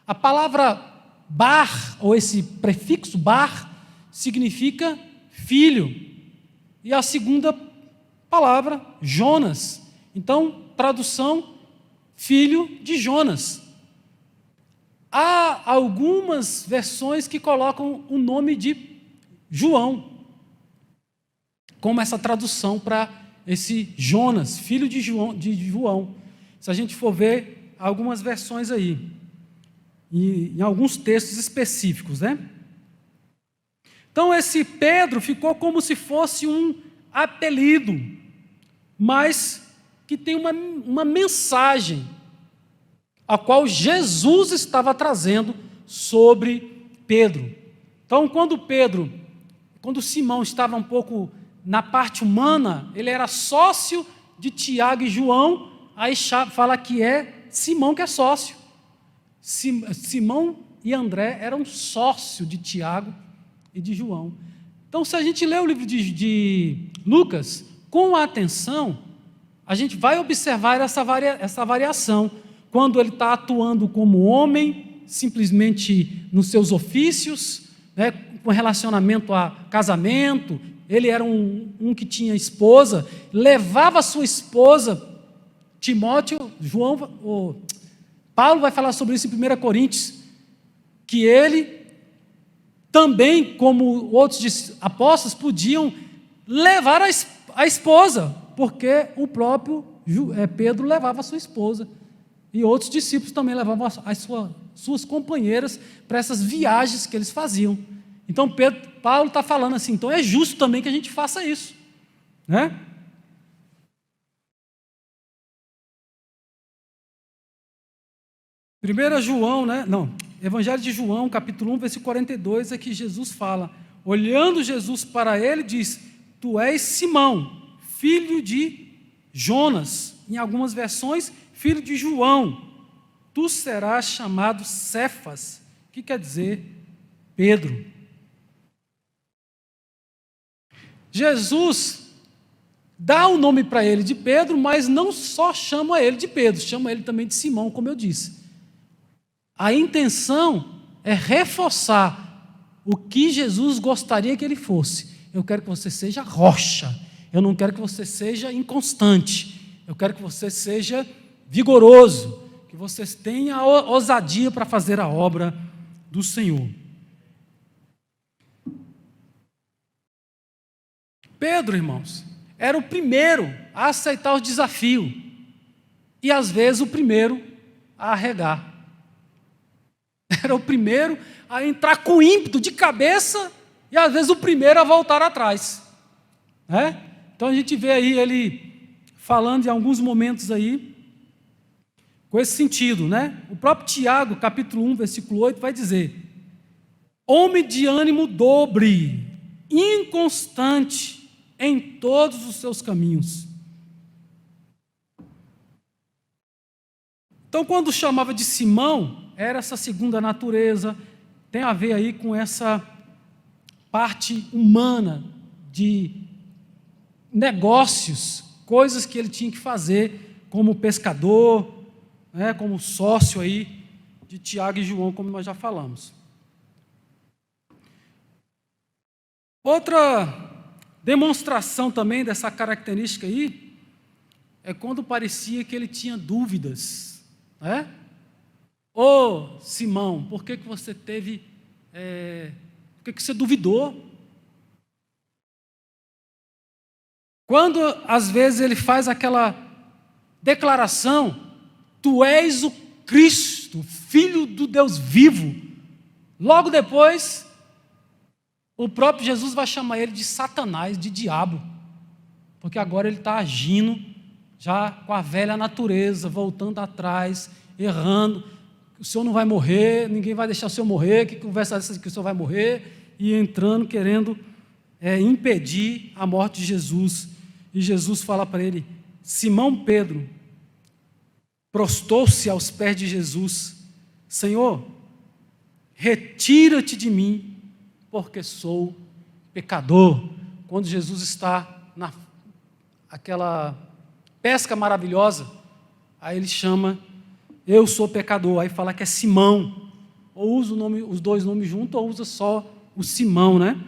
Speaker 1: A palavra Bar, ou esse prefixo Bar, significa filho. E a segunda palavra, Jonas. Então, tradução, filho de Jonas. Há algumas versões que colocam o nome de João, como essa tradução para esse Jonas, filho de João. Se a gente for ver algumas versões aí, em alguns textos específicos, né? Então, esse Pedro ficou como se fosse um apelido, mas que tem uma mensagem, a qual Jesus estava trazendo sobre Pedro. Então, quando Simão estava um pouco na parte humana, ele era sócio de Tiago e João, aí fala que é Simão que é sócio. Simão e André eram sócios de Tiago e de João. Então, se a gente lê o livro de Lucas com atenção, a gente vai observar essa variação. Quando ele está atuando como homem, simplesmente nos seus ofícios, né, com relacionamento a casamento, ele era um que tinha esposa, levava a sua esposa, Timóteo, Paulo vai falar sobre isso em 1 Coríntios, que ele também, como outros apóstolos, podiam levar a esposa, porque o próprio Pedro levava a sua esposa. E outros discípulos também levavam as suas companheiras para essas viagens que eles faziam. Então, Paulo está falando assim, então é justo também que a gente faça isso, né? Evangelho de João, capítulo 1, versículo 42, é que Jesus fala, olhando Jesus para ele, diz, tu és Simão, filho de Jonas, em algumas versões, filho de João, tu serás chamado Cefas, que quer dizer Pedro. Jesus dá o nome para ele de Pedro, mas não só chama ele de Pedro, chama ele também de Simão, como eu disse. A intenção é reforçar o que Jesus gostaria que ele fosse. Eu quero que você seja rocha, eu não quero que você seja inconstante, eu quero que você seja vigoroso, que você tenha ousadia para fazer a obra do Senhor. Pedro, irmãos, era o primeiro a aceitar o desafio e às vezes o primeiro a arregar. Era o primeiro a entrar com ímpeto de cabeça e às vezes o primeiro a voltar atrás, né? Então a gente vê aí ele falando em alguns momentos aí com esse sentido, né? O próprio Tiago, capítulo 1, versículo 8, vai dizer, homem de ânimo dobre, inconstante em todos os seus caminhos. Então, quando chamava de Simão, era essa segunda natureza, tem a ver aí com essa parte humana de negócios, coisas que ele tinha que fazer como pescador, né, como sócio aí de Tiago e João, como nós já falamos. Outra demonstração também dessa característica aí é quando parecia que ele tinha dúvidas, né? Ô Simão, por que você teve, por que você duvidou? Quando às vezes ele faz aquela declaração, tu és o Cristo, Filho do Deus vivo, logo depois o próprio Jesus vai chamar ele de Satanás, de diabo, porque agora ele está agindo já com a velha natureza, voltando atrás, errando. O senhor não vai morrer, ninguém vai deixar o senhor morrer, que conversa essa que o senhor vai morrer, e entrando, querendo impedir a morte de Jesus. E Jesus fala para ele, Simão Pedro, prostou-se aos pés de Jesus, Senhor, retira-te de mim, porque sou pecador. Quando Jesus está naquela pesca maravilhosa. Aí ele chama, eu sou pecador. Aí fala que é Simão. Ou usa os dois nomes juntos, ou usa só o Simão, né?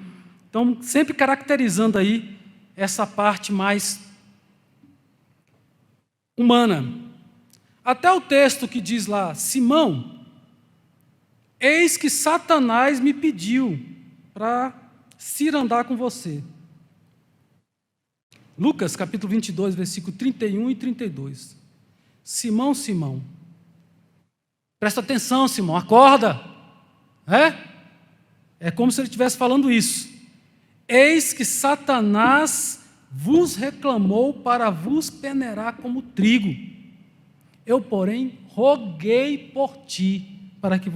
Speaker 1: Então, sempre caracterizando aí essa parte mais humana. Até o texto que diz lá, Simão, eis que Satanás me pediu para ir andar com você. Lucas, capítulo 22, versículo 31 e 32. Simão, Simão. Presta atenção, Simão, acorda. É como se ele estivesse falando isso. Eis que Satanás vos reclamou para vos peneirar como trigo. Eu, porém, roguei por ti, para que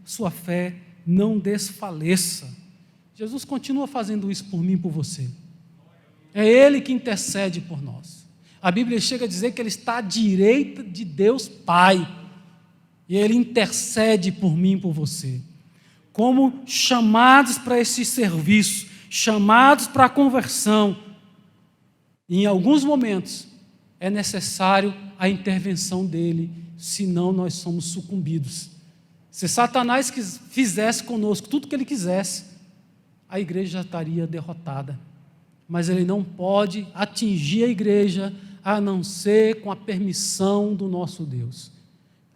Speaker 1: sua fé não desfaleça. Jesus continua fazendo isso por mim e por você. É Ele que intercede por nós. A Bíblia chega a dizer que Ele está à direita de Deus Pai. E Ele intercede por mim e por você. Como chamados para esse serviço, chamados para a conversão, e em alguns momentos é necessário a intervenção dEle, senão nós somos sucumbidos. Se Satanás fizesse conosco tudo o que ele quisesse, a igreja já estaria derrotada. Mas ele não pode atingir a igreja a não ser com a permissão do nosso Deus.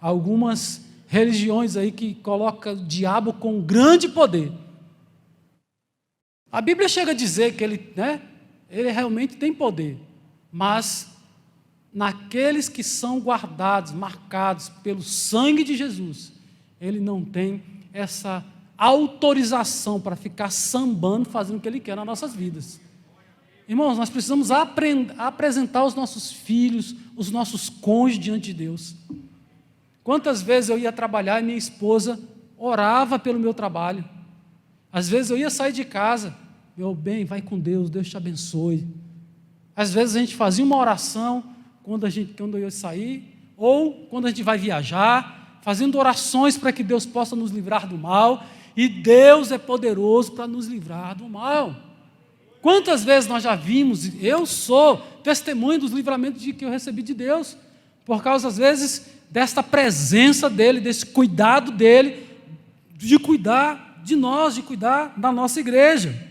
Speaker 1: Algumas religiões aí que colocam o diabo com grande poder. A Bíblia chega a dizer que ele realmente tem poder, mas naqueles que são guardados, marcados pelo sangue de Jesus, ele não tem essa autorização para ficar sambando, fazendo o que ele quer nas nossas vidas. Irmãos, nós precisamos apresentar os nossos filhos, os nossos cônjuges diante de Deus. Quantas vezes eu ia trabalhar e minha esposa orava pelo meu trabalho. Às vezes eu ia sair de casa, meu bem, vai com Deus, Deus te abençoe. Às vezes a gente fazia uma oração quando eu ia sair, ou quando a gente vai viajar, fazendo orações para que Deus possa nos livrar do mal, e Deus é poderoso para nos livrar do mal. Quantas vezes nós já vimos, eu sou testemunho dos livramentos que eu recebi de Deus, por causa, às vezes, desta presença dEle, desse cuidado dEle, de cuidar de nós, de cuidar da nossa igreja.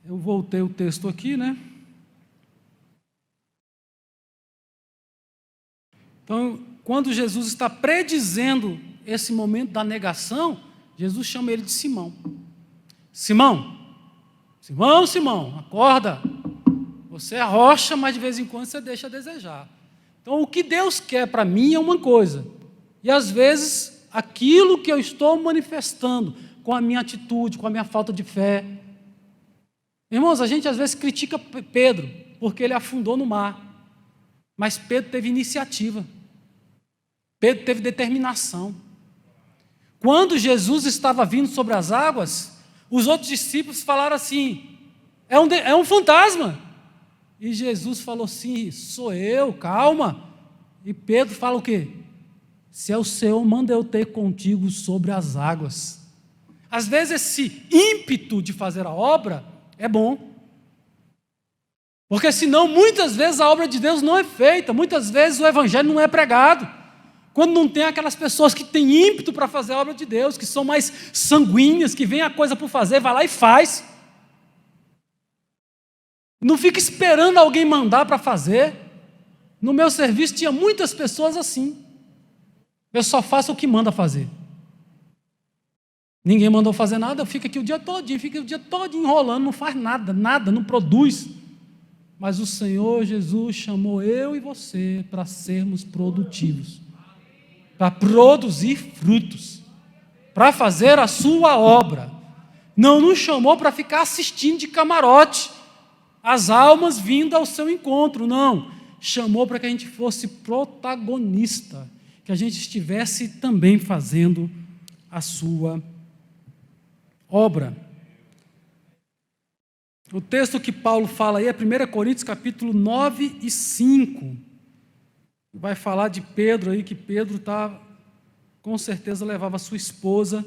Speaker 1: Eu voltei o texto aqui, né? Então, quando Jesus está predizendo esse momento da negação, Jesus chama ele de Simão. Simão, Simão, Simão, acorda. Você é rocha, mas de vez em quando você deixa a desejar. Então, o que Deus quer para mim é uma coisa. E às vezes, aquilo que eu estou manifestando com a minha atitude, com a minha falta de fé. Irmãos, a gente às vezes critica Pedro, porque ele afundou no mar. Mas Pedro teve iniciativa. Pedro teve determinação. Quando Jesus estava vindo sobre as águas, os outros discípulos falaram assim, é um fantasma. E Jesus falou assim, sou eu, calma. E Pedro fala o quê? Se é o Senhor, manda eu ter contigo sobre as águas. Às vezes esse ímpeto de fazer a obra é bom. Porque senão muitas vezes a obra de Deus não é feita, muitas vezes o evangelho não é pregado. Quando não tem aquelas pessoas que têm ímpeto para fazer a obra de Deus, que são mais sanguíneas, que vem a coisa por fazer, vai lá e faz. Não fica esperando alguém mandar para fazer. No meu serviço tinha muitas pessoas assim. Eu só faço o que manda fazer. Ninguém mandou fazer nada, eu fico aqui o dia todo enrolando, não faz nada, não produz. Mas o Senhor Jesus chamou eu e você para sermos produtivos, para produzir frutos, para fazer a sua obra. Não nos chamou para ficar assistindo de camarote, as almas vindo ao seu encontro, não. Chamou para que a gente fosse protagonista, que a gente estivesse também fazendo a sua obra. O texto que Paulo fala aí é 1 Coríntios capítulo 9 e 5. Vai falar de Pedro aí, que Pedro com certeza levava sua esposa.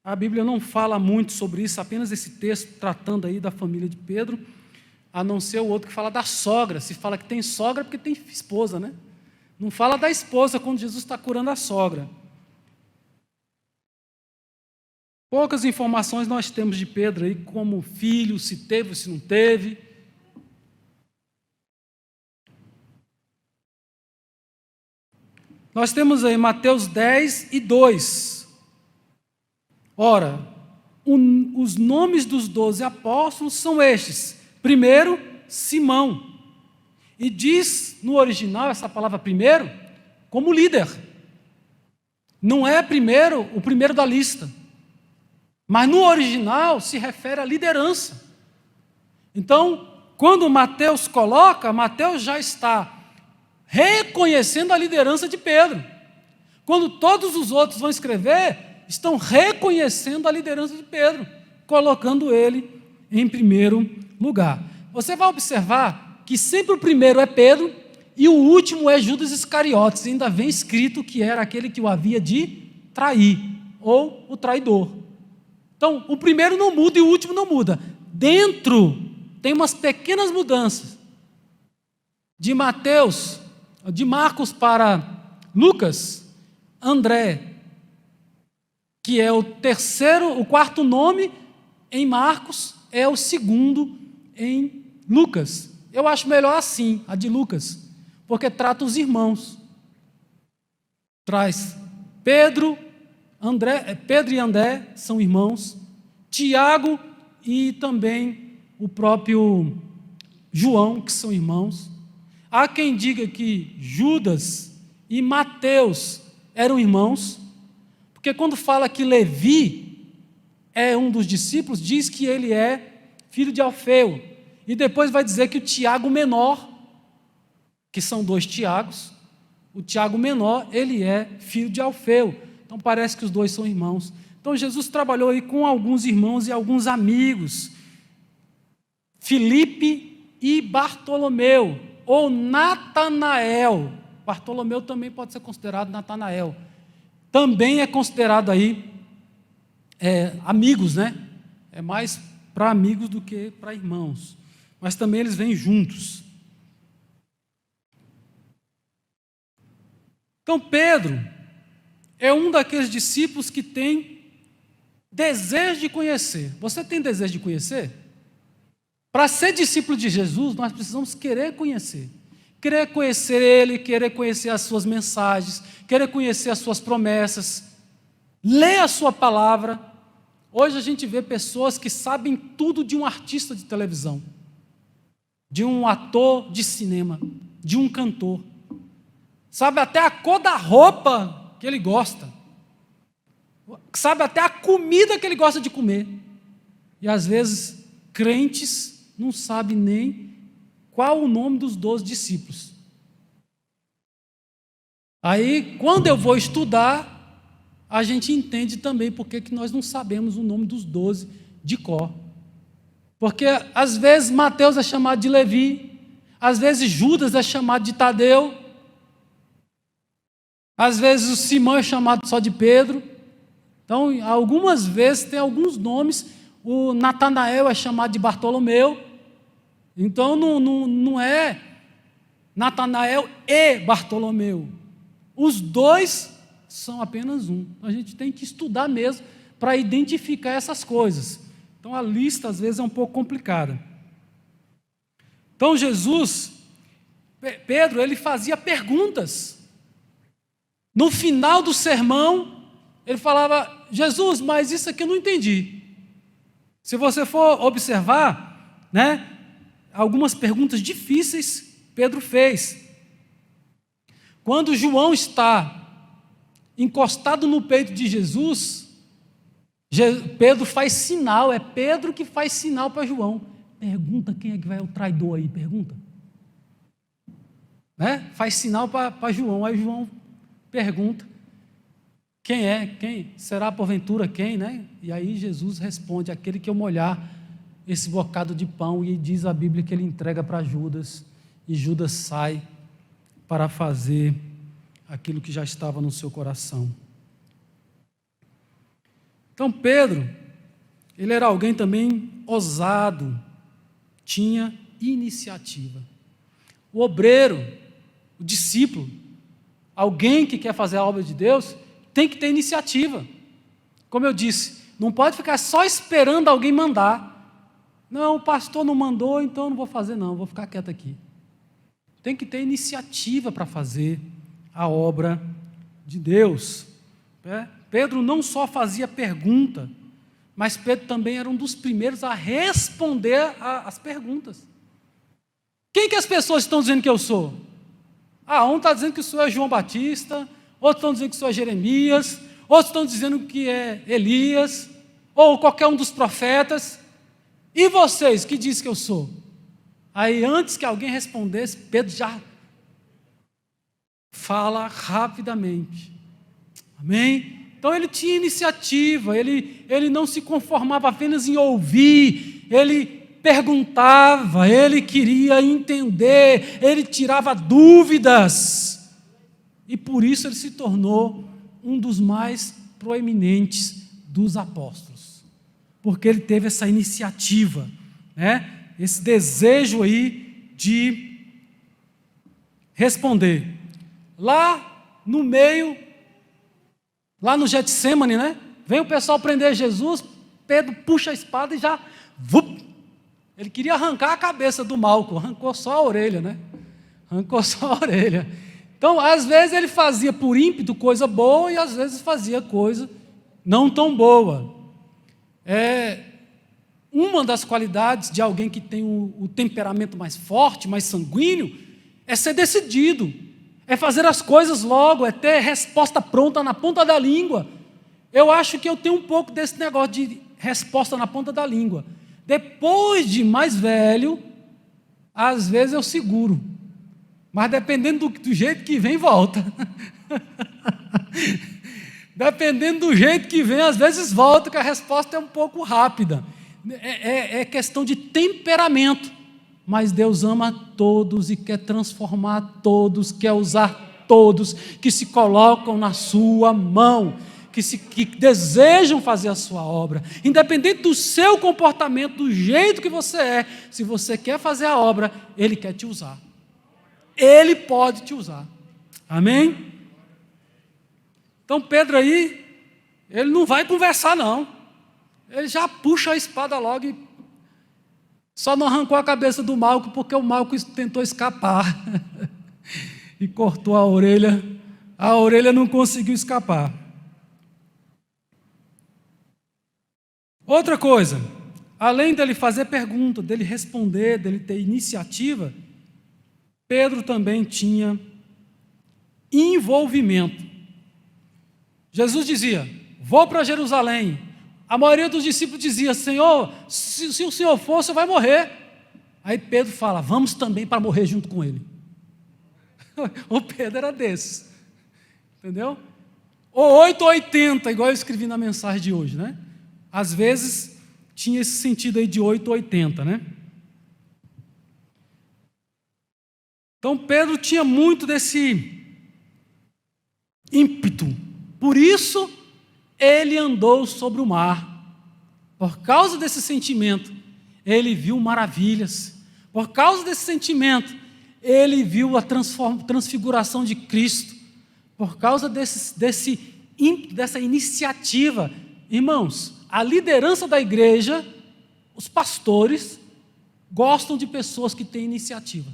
Speaker 1: A Bíblia não fala muito sobre isso, apenas esse texto tratando aí da família de Pedro, a não ser o outro que fala da sogra. Se fala que tem sogra porque tem esposa, né? Não fala da esposa quando Jesus está curando a sogra. Poucas informações nós temos de Pedro aí, como filho, se teve ou se não teve. Nós temos aí Mateus 10:2. Ora, os nomes dos 12 apóstolos são estes. Primeiro, Simão. E diz no original essa palavra primeiro como líder. Não é o primeiro da lista. Mas no original se refere à liderança. Então, quando Mateus coloca, Mateus já está reconhecendo a liderança de Pedro. Quando todos os outros vão escrever, estão reconhecendo a liderança de Pedro, colocando ele em primeiro lugar. Você vai observar que sempre o primeiro é Pedro e o último é Judas Iscariotes. Ainda vem escrito que era aquele que o havia de trair, ou o traidor. Então, o primeiro não muda e o último não muda. Dentro tem umas pequenas mudanças. De Marcos para Lucas, André, que é o quarto nome em Marcos, é o segundo em Lucas. Eu acho melhor assim, a de Lucas, porque trata os irmãos. Traz Pedro e André são irmãos, Tiago e também o próprio João, que são irmãos. Há quem diga que Judas e Mateus eram irmãos, porque quando fala que Levi é um dos discípulos, diz que ele é filho de Alfeu, e depois vai dizer que o Tiago menor, que são 2 Tiagos, o Tiago menor, ele é filho de Alfeu. Então parece que os 2 são irmãos. Então Jesus trabalhou aí com alguns irmãos e alguns amigos. Filipe e Bartolomeu, ou Natanael. Bartolomeu também pode ser considerado Natanael. Também é considerado aí amigos, né? É mais para amigos do que para irmãos. Mas também eles vêm juntos. Então Pedro é um daqueles discípulos que tem desejo de conhecer. Você tem desejo de conhecer? Para ser discípulo de Jesus, nós precisamos querer conhecer. Querer conhecer Ele, querer conhecer as suas mensagens, querer conhecer as suas promessas, ler a sua palavra. Hoje a gente vê pessoas que sabem tudo de um artista de televisão, de um ator de cinema, de um cantor. Sabe até a cor da roupa que ele gosta. Sabe até a comida que ele gosta de comer. E às vezes, crentes não sabem nem qual o nome dos 12 discípulos. Aí, quando eu vou estudar, a gente entende também por que nós não sabemos o nome dos 12 de cor. Porque, às vezes, Mateus é chamado de Levi, às vezes, Judas é chamado de Tadeu, às vezes, o Simão é chamado só de Pedro. Então, algumas vezes, tem alguns nomes, o Natanael é chamado de Bartolomeu. Então, não é Natanael e Bartolomeu. Os 2 são apenas um. A gente tem que estudar mesmo para identificar essas coisas. Então, a lista, às vezes, é um pouco complicada. Então, Pedro, ele fazia perguntas. No final do sermão, ele falava: Jesus, mas isso aqui eu não entendi. Se você for observar, né, algumas perguntas difíceis Pedro fez. Quando João está encostado no peito de Jesus, Pedro faz sinal, é Pedro que faz sinal para João. Pergunta quem é que vai o traidor aí, pergunta. Né? Faz sinal para João, aí João pergunta, quem será porventura quem, né? E aí Jesus responde: aquele que eu molhar esse bocado de pão. E diz a Bíblia que ele entrega para Judas, e Judas sai para fazer aquilo que já estava no seu coração. Então Pedro, ele era alguém também ousado, tinha iniciativa. O obreiro, o discípulo, alguém que quer fazer a obra de Deus, tem que ter iniciativa. Como eu disse, não pode ficar só esperando alguém mandar. Não, o pastor não mandou, então eu não vou fazer não, vou ficar quieto aqui. Tem que ter iniciativa para fazer a obra de Deus. Pedro não só fazia pergunta, mas Pedro também era um dos primeiros a responder as perguntas. Quem que as pessoas estão dizendo que eu sou? Um está dizendo que o senhor é João Batista, outros estão dizendo que o senhor é Jeremias, outros estão dizendo que é Elias, ou qualquer um dos profetas. E vocês, que diz que eu sou? Aí, antes que alguém respondesse, Pedro já fala rapidamente. Amém? Então, ele tinha iniciativa, ele não se conformava apenas em ouvir, ele perguntava, ele queria entender, ele tirava dúvidas. E por isso ele se tornou um dos mais proeminentes dos apóstolos. Porque ele teve essa iniciativa, né? Esse desejo aí de responder. Lá no meio, lá no Getsêmani, né? Vem o pessoal prender Jesus, Pedro puxa a espada e já... Ele queria arrancar a cabeça do Malco, arrancou só a orelha, né? Arrancou só a orelha. Então, às vezes ele fazia por ímpeto coisa boa e às vezes fazia coisa não tão boa. Uma das qualidades de alguém que tem o temperamento mais forte, mais sanguíneo, é ser decidido, é fazer as coisas logo, é ter resposta pronta na ponta da língua. Eu acho que eu tenho um pouco desse negócio de resposta na ponta da língua. Depois de mais velho, às vezes eu seguro, mas dependendo do jeito que vem, volta. Dependendo do jeito que vem, às vezes volta, que a resposta é um pouco rápida. É questão de temperamento, mas Deus ama todos e quer transformar todos, quer usar todos que se colocam na sua mão, que desejam fazer a sua obra, independente do seu comportamento, do jeito que você é. Se você quer fazer a obra, Ele quer te usar, Ele pode te usar, amém? Então Pedro aí, ele não vai conversar não, ele já puxa a espada logo e só não arrancou a cabeça do Malco, porque o Malco tentou escapar e cortou a orelha não conseguiu escapar. Outra coisa, além dele fazer pergunta, dele responder, dele ter iniciativa, Pedro também tinha envolvimento. Jesus dizia, vou para Jerusalém. A maioria dos discípulos dizia, Senhor, se o Senhor for, você vai morrer. Aí Pedro fala, vamos também para morrer junto com ele. O Pedro era desses, entendeu? Ou 8 ou 80, igual eu escrevi na mensagem de hoje, né? Às vezes tinha esse sentido aí de 8 ou 80, né? Então Pedro tinha muito desse ímpeto, por isso ele andou sobre o mar. Por causa desse sentimento, ele viu maravilhas. Por causa desse sentimento, ele viu a transfiguração de Cristo. Por causa dessa iniciativa. Irmãos, a liderança da igreja, os pastores, gostam de pessoas que têm iniciativa.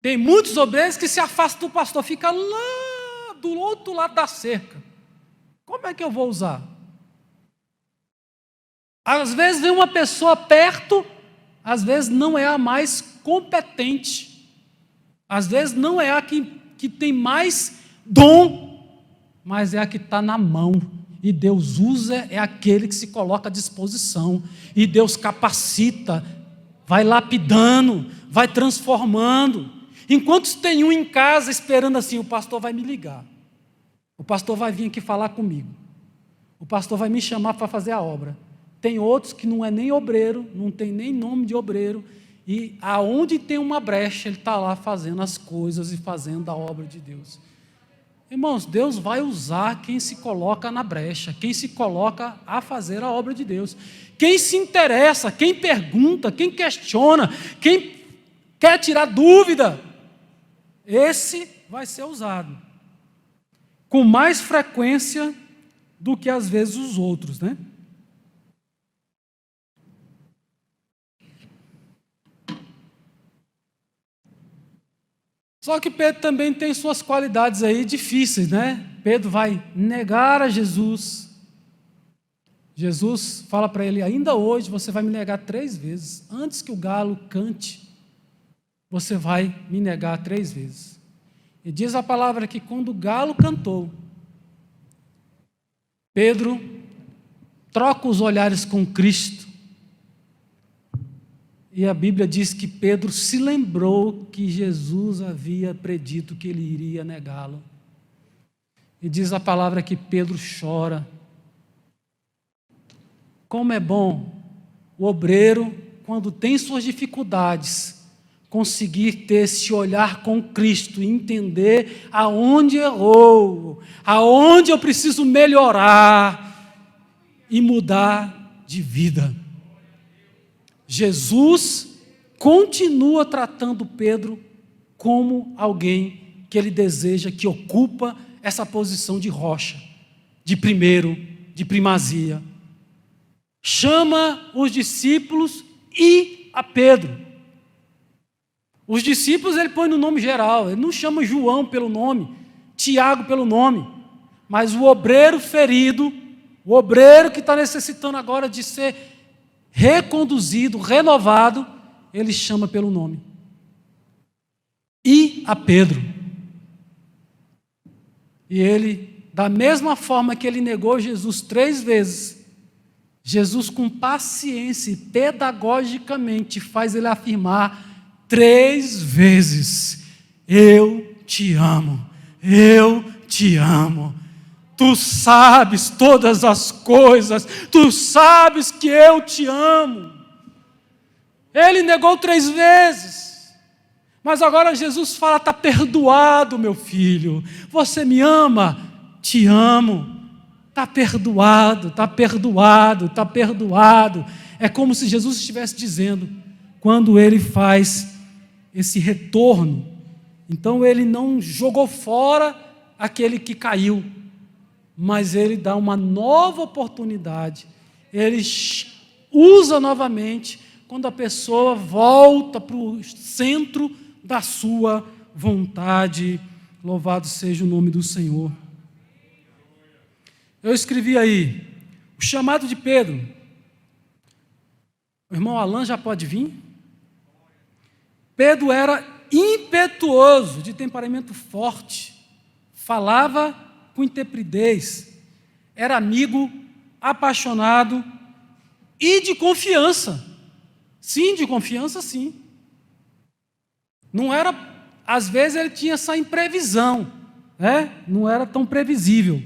Speaker 1: Tem muitos obreiros que se afastam do pastor, fica lá do outro lado da cerca. Como é que eu vou usar? Às vezes vem uma pessoa perto, às vezes não é a mais competente, às vezes não é a que tem mais dom, mas é a que está na mão, e Deus usa, é aquele que se coloca à disposição, e Deus capacita, vai lapidando, vai transformando. Enquanto tem um em casa esperando assim, o pastor vai me ligar, o pastor vai vir aqui falar comigo, o pastor vai me chamar para fazer a obra. Tem outros que não é nem obreiro, não tem nem nome de obreiro, E aonde tem uma brecha, ele está lá fazendo as coisas e fazendo a obra de Deus. Irmãos, Deus vai usar quem se coloca na brecha, quem se coloca a fazer a obra de Deus. Quem se interessa, quem pergunta, quem questiona, quem quer tirar dúvida, esse vai ser usado. Com mais frequência do que às vezes os outros, né? Só que Pedro também tem suas qualidades aí difíceis, né? Pedro vai negar a Jesus. Jesus fala para ele, ainda hoje você vai me negar 3 vezes. Antes que o galo cante, você vai me negar 3 vezes. E diz a palavra que quando o galo cantou, Pedro troca os olhares com Cristo. E a Bíblia diz que Pedro se lembrou que Jesus havia predito que ele iria negá-lo. E diz a palavra que Pedro chora. Como é bom o obreiro, quando tem suas dificuldades, conseguir ter esse olhar com Cristo e entender aonde errou, aonde eu preciso melhorar e mudar de vida. Jesus continua tratando Pedro como alguém que ele deseja, que ocupa essa posição de rocha, de primeiro, de primazia. Chama os discípulos e a Pedro. Os discípulos ele põe no nome geral, ele não chama João pelo nome, Tiago pelo nome, mas o obreiro ferido, o obreiro que está necessitando agora de ser reconduzido, renovado, ele chama pelo nome. E a Pedro. E ele, da mesma forma que ele negou Jesus 3 vezes, Jesus com paciência e pedagogicamente faz ele afirmar 3 vezes, eu te amo, eu te amo. Tu sabes todas as coisas, tu sabes que eu te amo. Ele negou 3 vezes, mas agora Jesus fala, está perdoado, meu filho, você me ama? Te amo, está perdoado, está perdoado, está perdoado. É como se Jesus estivesse dizendo, quando ele faz esse retorno, então ele não jogou fora aquele que caiu, mas ele dá uma nova oportunidade, ele usa novamente, quando a pessoa volta para o centro da sua vontade. Louvado seja o nome do Senhor. Eu escrevi aí, o chamado de Pedro. O irmão Alan já pode vir? Pedro era impetuoso, de temperamento forte, falava com intrepidez, era amigo, apaixonado e de confiança. Sim, de confiança, sim. Não era, às vezes ele tinha essa imprevisão, né? Não era tão previsível,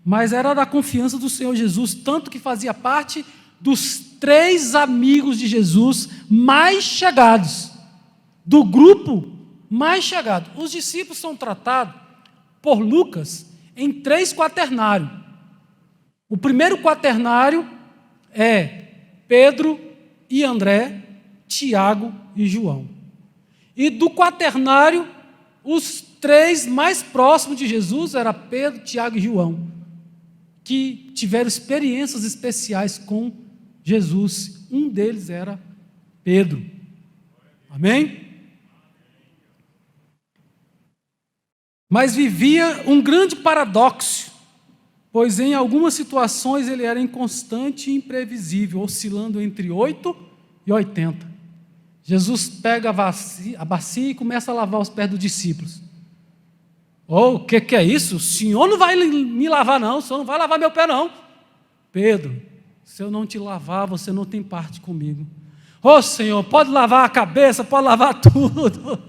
Speaker 1: mas era da confiança do Senhor Jesus, tanto que fazia parte dos 3 amigos de Jesus mais chegados, do grupo mais chegado. Os discípulos são tratados por Lucas em 3 quaternários. O primeiro quaternário é Pedro e André, Tiago e João. E do quaternário, os 3 mais próximos de Jesus eram Pedro, Tiago e João, que tiveram experiências especiais com Jesus. Um deles era Pedro. Amém? Mas vivia um grande paradoxo, pois em algumas situações ele era inconstante e imprevisível, oscilando entre 8 e 80. Jesus pega a bacia e começa a lavar os pés dos discípulos. O que é isso? O senhor não vai me lavar não, o senhor não vai lavar meu pé não. Pedro, se eu não te lavar, você não tem parte comigo. Senhor, pode lavar a cabeça, pode lavar tudo.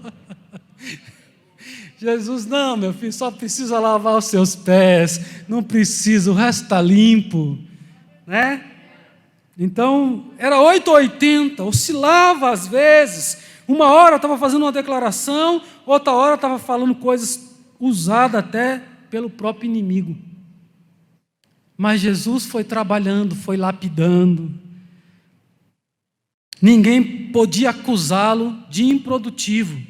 Speaker 1: Jesus, não, meu filho, só precisa lavar os seus pés, não precisa, o resto está limpo, né? Então, era 8 ou 80, oscilava às vezes. Uma hora estava fazendo uma declaração, outra hora estava falando coisas usadas até pelo próprio inimigo. Mas Jesus foi trabalhando, foi lapidando. Ninguém podia acusá-lo de improdutivo.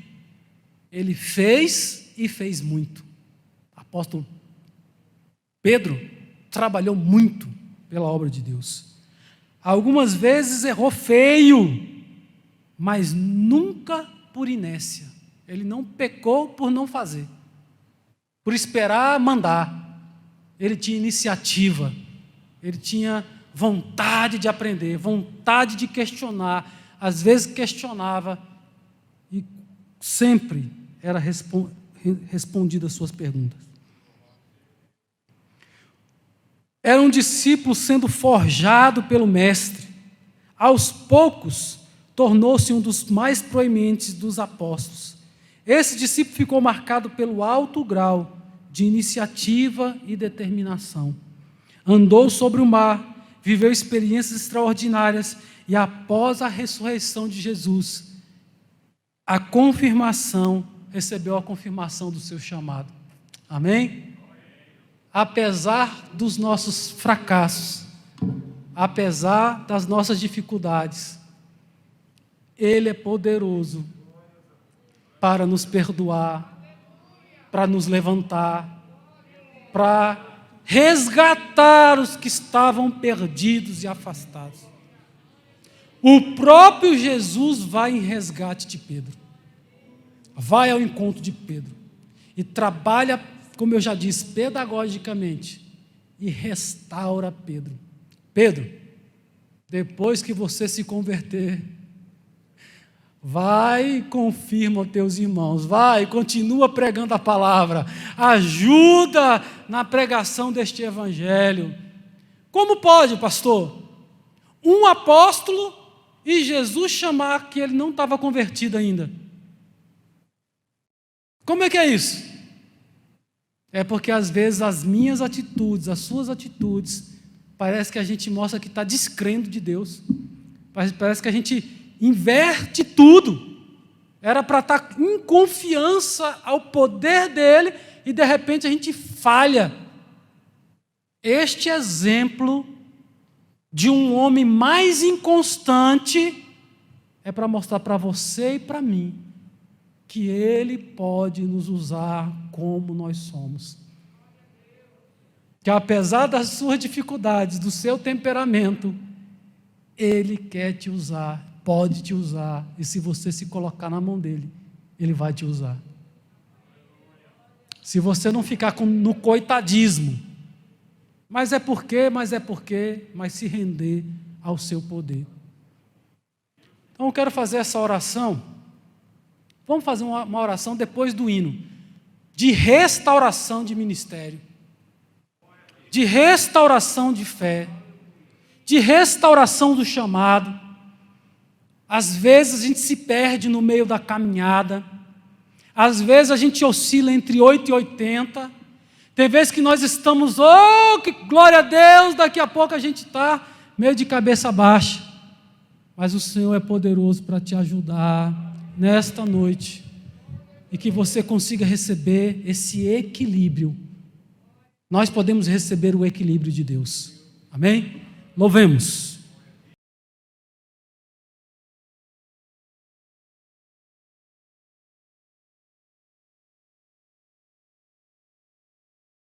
Speaker 1: Ele fez e fez muito. Apóstolo Pedro trabalhou muito pela obra de Deus. Algumas vezes errou feio, mas nunca por inércia. Ele não pecou por não fazer, por esperar mandar. Ele tinha iniciativa, ele tinha vontade de aprender, vontade de questionar. Às vezes questionava e sempre era respondida às suas perguntas. Era um discípulo sendo forjado pelo mestre. Aos poucos, tornou-se um dos mais proeminentes dos apóstolos. Esse discípulo ficou marcado pelo alto grau de iniciativa e determinação. Andou sobre o mar, viveu experiências extraordinárias e após a ressurreição de Jesus, recebeu a confirmação do seu chamado. Amém? Apesar dos nossos fracassos, apesar das nossas dificuldades, Ele é poderoso para nos perdoar, para nos levantar, para resgatar os que estavam perdidos e afastados. O próprio Jesus vai em resgate de Pedro, vai ao encontro de Pedro e trabalha, como eu já disse, pedagogicamente e restaura Pedro. Pedro, depois que você se converter, vai e confirma aos teus irmãos, vai, continua pregando a palavra, ajuda na pregação deste evangelho. Como pode, pastor, um apóstolo e Jesus chamar que ele não estava convertido ainda? Como é que é isso? É porque às vezes as minhas atitudes, as suas atitudes, parece que a gente mostra que está descrendo de Deus, parece que a gente inverte tudo. Era para estar em confiança ao poder dele e de repente a gente falha. Este exemplo de um homem mais inconstante é para mostrar para você e para mim que ele pode nos usar como nós somos. Que apesar das suas dificuldades, do seu temperamento, ele quer te usar, pode te usar, e se você se colocar na mão dele, ele vai te usar. Se você não ficar no coitadismo, mas se render ao seu poder. Então eu quero fazer essa oração, vamos fazer uma oração depois do hino, de restauração de ministério, de restauração de fé, de restauração do chamado. Às vezes a gente se perde no meio da caminhada, às vezes a gente oscila entre 8 e 80, tem vezes que nós estamos, que glória a Deus, daqui a pouco a gente está meio de cabeça baixa, mas o Senhor é poderoso para te ajudar nesta noite, e que você consiga receber esse equilíbrio. Nós podemos receber o equilíbrio de Deus, amém? Louvemos.